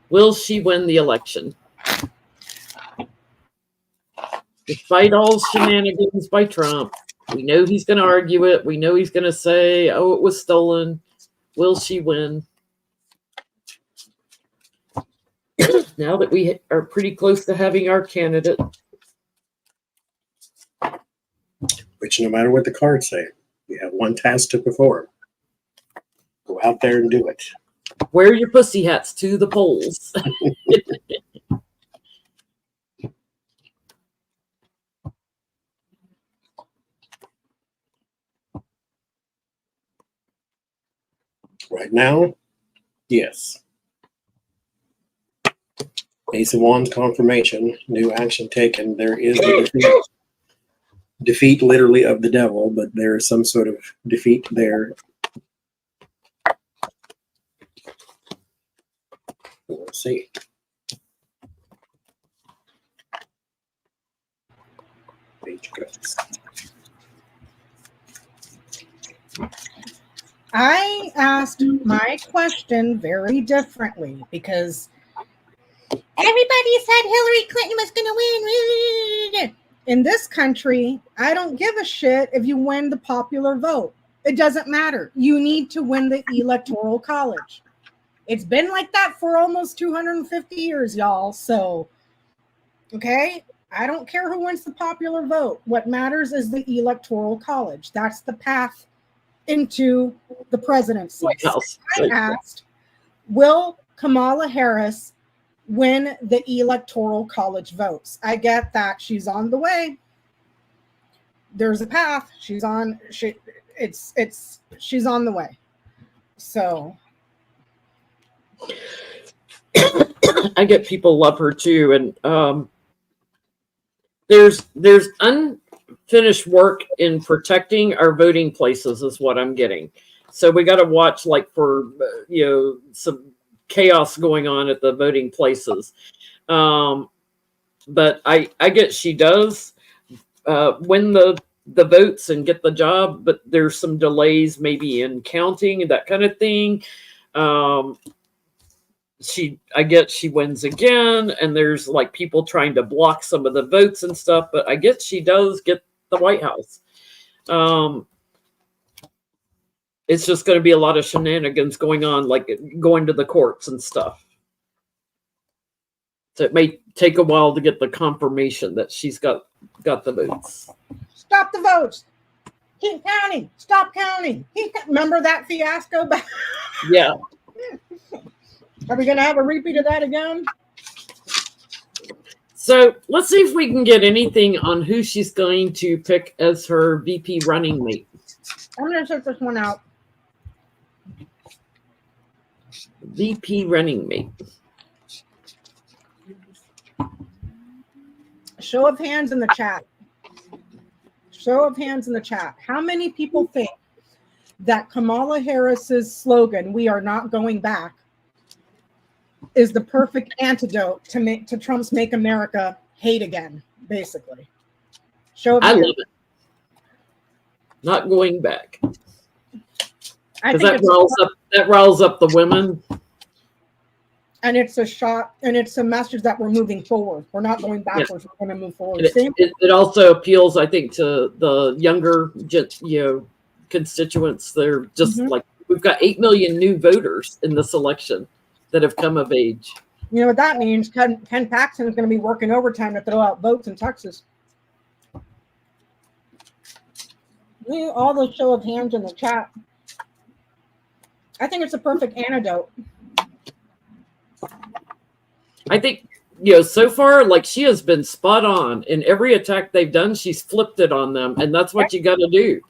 Speaker 1: will she win the election? Despite all shenanigans by Trump, we know he's going to argue it. We know he's going to say, oh, it was stolen. Will she win? Now that we are pretty close to having our candidate.
Speaker 3: Which, no matter what the cards say, you have one task to perform. Go out there and do it.
Speaker 1: Wear your pussy hats to the polls.
Speaker 3: Right now, yes. Ace of Wands confirmation, new action taken. There is the defeat literally of the devil, but there is some sort of defeat there. We'll see. Page goes.
Speaker 2: I asked my question very differently because everybody said Hillary Clinton was going to win. In this country, I don't give a shit if you win the popular vote. It doesn't matter. You need to win the Electoral College. It's been like that for almost 250 years, y'all. So, okay, I don't care who wins the popular vote. What matters is the Electoral College. That's the path into the presidency.
Speaker 1: White House.
Speaker 2: I asked, will Kamala Harris win the Electoral College votes? I get that she's on the way. There's a path. She's on. She's on the way. So
Speaker 1: I get people love her too, and there's unfinished work in protecting our voting places is what I'm getting. So we got to watch, like, for some chaos going on at the voting places. But I get she does win the votes and get the job, but there's some delays maybe in counting and that kind of thing. I get she wins again, and there's like people trying to block some of the votes and stuff, but I get she does get the White House. It's just going to be a lot of shenanigans going on, like going to the courts and stuff. So it may take a while to get the confirmation that she's got the votes.
Speaker 2: stop the votes. Keep counting. Stop counting. Remember that fiasco back?
Speaker 1: Yeah.
Speaker 2: Are we going to have a repeat of that again?
Speaker 1: So let's see if we can get anything on who she's going to pick as her VP running mate.
Speaker 2: I'm going to check this one out.
Speaker 1: VP running mate.
Speaker 2: Show of hands in the chat. Show of hands in the chat. How many people think that Kamala Harris's slogan, "We are not going back," is the perfect antidote to Trump's "Make America Hate Again," basically? Show of hands.
Speaker 1: I love it. Not going back.
Speaker 2: I
Speaker 1: Because that riles up the women.
Speaker 2: And it's a shot, and it's a message that we're moving forward. We're not going backwards. We're going to move forward.
Speaker 1: It also appeals, I think, to the younger, constituents. They're just like, we've got 8 million new voters in this election that have come of age.
Speaker 2: You know what that means? Ken Paxton is going to be working overtime to throw out votes in Texas. All those show of hands in the chat. I think it's a perfect antidote.
Speaker 1: I think, so far, like, she has been spot on in every attack they've done. She's flipped it on them, and that's what you got to do.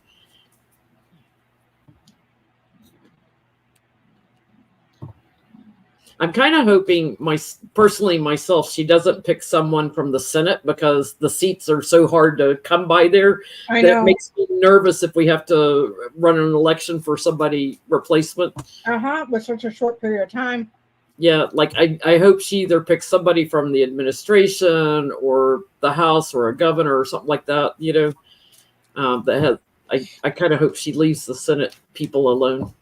Speaker 1: I'm kind of hoping, myself, she doesn't pick someone from the Senate, because the seats are so hard to come by there. That makes me nervous if we have to run an election for somebody replacement.
Speaker 2: With such a short period of time.
Speaker 1: Yeah, like I hope she either picks somebody from the administration or the House or a governor or something like that, I kind of hope she leaves the Senate people alone.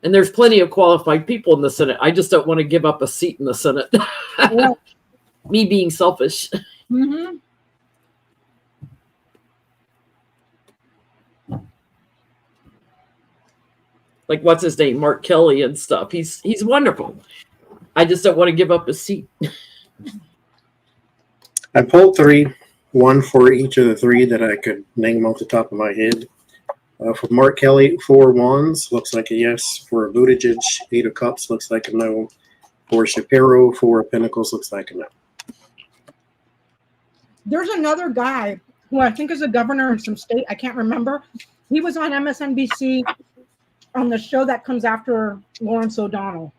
Speaker 1: And there's plenty of qualified people in the Senate. I just don't want to give up a seat in the Senate. Yeah. Me being selfish.
Speaker 2: Mm-hmm.
Speaker 1: Like, what's his name? Mark Kelly and stuff. He's wonderful. I just don't want to give up a seat.
Speaker 3: I pulled 3, one for each of the 3 that I could name off the top of my head. For Mark Kelly, 4 wands, looks like a yes. For Buttigieg, 8 of cups, looks like a no. For Shapiro, 4 of pentacles, looks like a no.
Speaker 2: There's another guy who I think is a governor in some state. I can't remember. He was on MSNBC on the show that comes after Lawrence O'Donnell.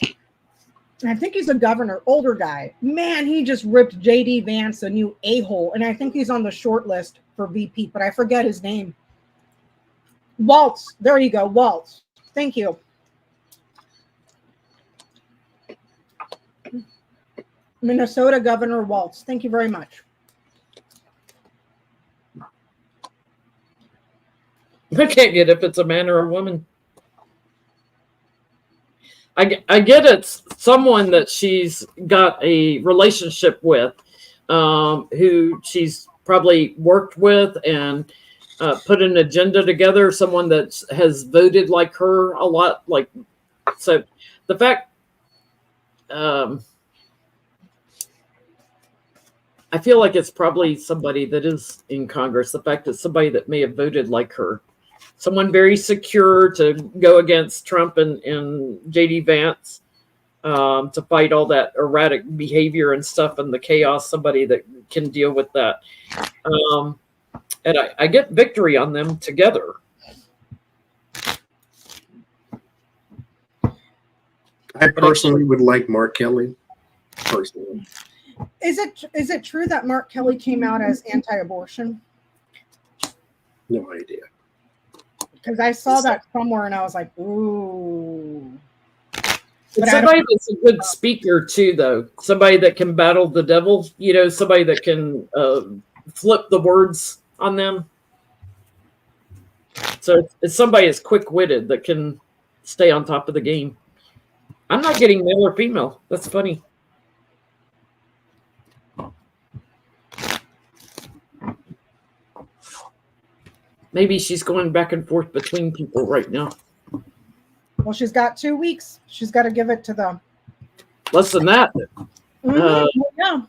Speaker 2: And I think he's a governor, older guy. Man, he just ripped J.D. Vance a new a-hole. And I think he's on the short list for VP, but I forget his name. Waltz. There you go. Waltz. Thank you. Minnesota Governor Waltz. Thank you very much.
Speaker 1: I can't get if it's a man or a woman. I get it's someone that she's got a relationship with, who she's probably worked with and put an agenda together. Someone that has voted like her a lot. Like, so the fact, I feel like it's probably somebody that is in Congress. The fact that somebody that may have voted like her. Someone very secure to go against Trump and J.D. Vance, to fight all that erratic behavior and stuff and the chaos. Somebody that can deal with that. And I get victory on them together.
Speaker 3: I personally would like Mark Kelly. Personally.
Speaker 2: Is it true that Mark Kelly came out as anti-abortion?
Speaker 3: No idea.
Speaker 2: Because I saw that somewhere and I was like, ooh.
Speaker 1: But somebody that's a good speaker too, though. Somebody that can battle the devil. Somebody that can flip the words on them. So it's somebody that's quick-witted that can stay on top of the game. I'm not getting male or female. That's funny. Maybe she's going back and forth between people right now.
Speaker 2: Well, she's got 2 weeks. She's got to give it to them.
Speaker 1: Less than that.
Speaker 2: Yeah.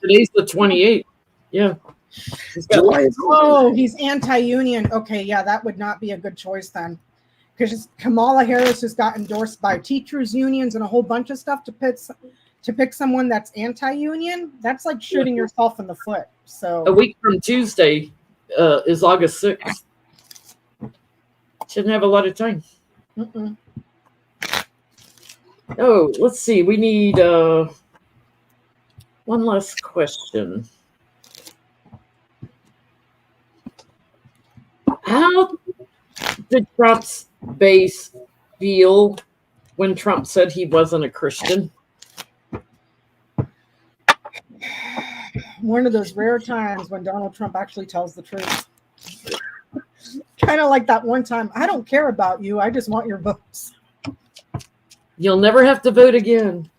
Speaker 1: Today's the 28th. Yeah.
Speaker 2: Oh, he's anti-union. Okay, yeah, that would not be a good choice then. Because Kamala Harris just got endorsed by teachers' unions and a whole bunch of stuff to pick someone that's anti-union. That's like shooting yourself in the foot. So
Speaker 1: a week from Tuesday is August 6th. Shouldn't have a lot of time.
Speaker 2: Mm-mm.
Speaker 1: Oh, let's see. We need one last question. How did Trump's base feel when Trump said he wasn't a Christian?
Speaker 2: One of those rare times when Donald Trump actually tells the truth. Kind of like that one time, I don't care about you, I just want your votes.
Speaker 1: You'll never have to vote again.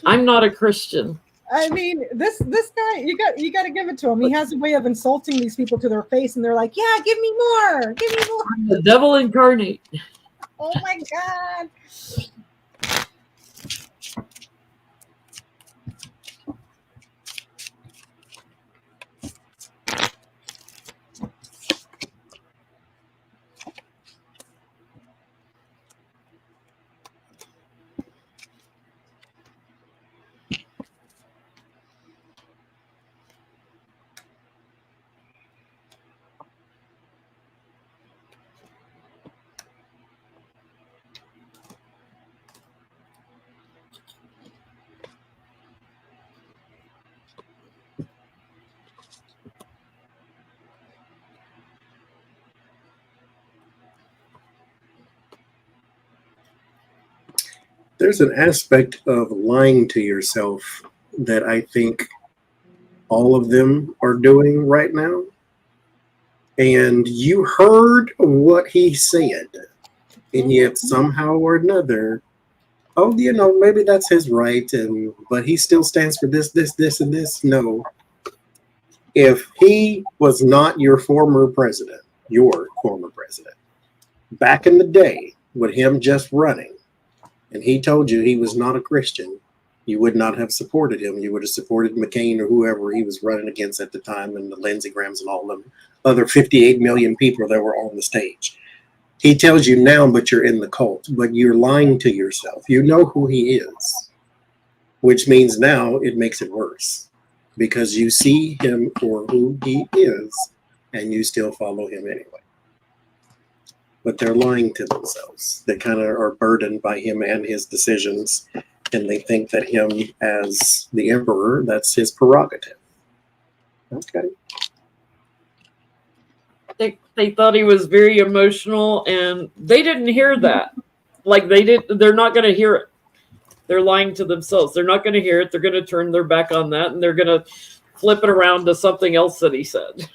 Speaker 1: I'm not a Christian.
Speaker 2: I mean, this guy, you got to give it to him. He has a way of insulting these people to their face, and they're like, "Yeah, give me more, give me more."
Speaker 1: The devil incarnate.
Speaker 2: Oh my God.
Speaker 3: There's an aspect of lying to yourself that I think all of them are doing right now. And you heard what he said, and yet somehow or another, oh, maybe that's his right, but he still stands for this, and this. No. If he was not your former president, back in the day with him just running, and he told you he was not a Christian, you would not have supported him. You would have supported McCain or whoever he was running against at the time, and the Lindsey Grahams and all them other 58 million people that were on the stage. He tells you now, but you're in the cult, but you're lying to yourself. You know who he is, which means now it makes it worse because you see him for who he is and you still follow him anyway. But they're lying to themselves. They kind of are burdened by him and his decisions, and they think that him as the emperor, that's his prerogative. Okay.
Speaker 1: They thought he was very emotional, and they didn't hear that. Like they're not going to hear it. They're lying to themselves. They're not going to hear it. They're going to turn their back on that, and they're going to flip it around to something else that he said.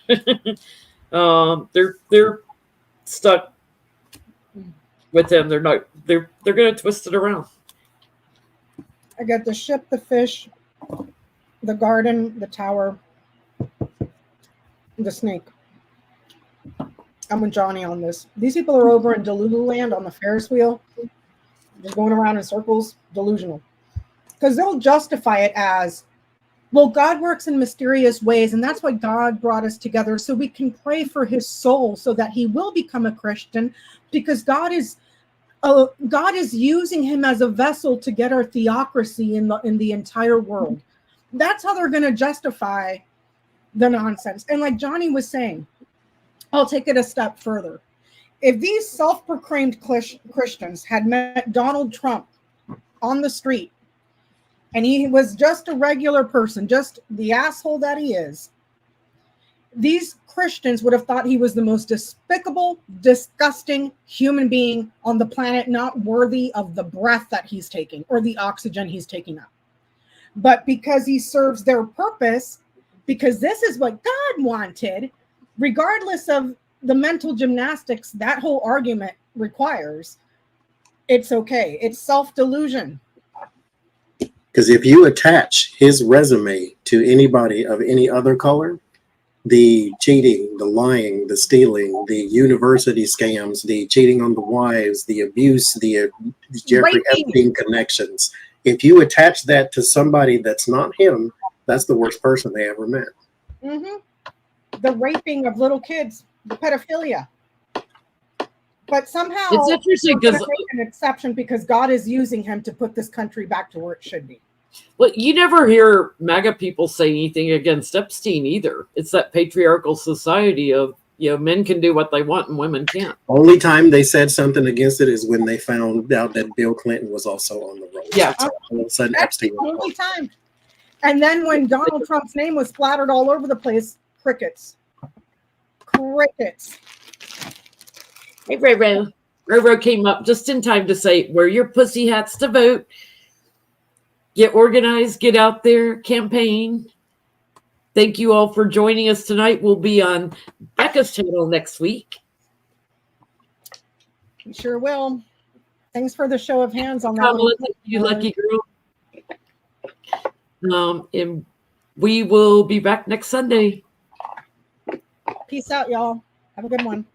Speaker 1: They're stuck with him. They're going to twist it around.
Speaker 2: I got the ship, the fish, the garden, the tower, the snake. I'm with Johnny on this. These people are over in Delulu land on the Ferris wheel, just going around in circles, delusional. Because they'll justify it as, well, God works in mysterious ways, and that's why God brought us together, so we can pray for his soul so that he will become a Christian, because God is using him as a vessel to get our theocracy in the entire world. That's how they're going to justify the nonsense. And like Johnny was saying, I'll take it a step further. If these self-proclaimed Christians had met Donald Trump on the street, and he was just a regular person, just the asshole that he is, these Christians would have thought he was the most despicable, disgusting human being on the planet, not worthy of the breath that he's taking or the oxygen he's taking up. But because he serves their purpose, because this is what God wanted, regardless of the mental gymnastics that whole argument requires, it's okay. It's self-delusion.
Speaker 3: Because if you attach his resume to anybody of any other color, the cheating, the lying, the stealing, the university scams, the cheating on the wives, the abuse, the Jeffrey Epstein connections, if you attach that to somebody that's not him, that's the worst person they ever met.
Speaker 2: Mm-hmm. The raping of little kids, the pedophilia. But somehow
Speaker 1: it's interesting
Speaker 2: because an exception because God is using him to put this country back to where it should be.
Speaker 1: Well, you never hear MAGA people say anything against Epstein either. It's that patriarchal society of, men can do what they want and women can't.
Speaker 3: Only time they said something against it is when they found out that Bill Clinton was also on the roll.
Speaker 1: Yeah.
Speaker 3: So all of a sudden,
Speaker 2: That's
Speaker 3: Epstein.
Speaker 2: the only time. And then when Donald Trump's name was splattered all over the place, crickets.
Speaker 1: Hey, Roro. Roro came up just in time to say, wear your pussy hats to vote. Get organized, get out there, campaign. Thank you all for joining us tonight. We'll be on Becca's channel next week.
Speaker 2: You sure will. Thanks for the show of hands on that
Speaker 1: Kamala,
Speaker 2: one.
Speaker 1: you lucky girl. And we will be back next Sunday.
Speaker 2: Peace out, y'all. Have a good one.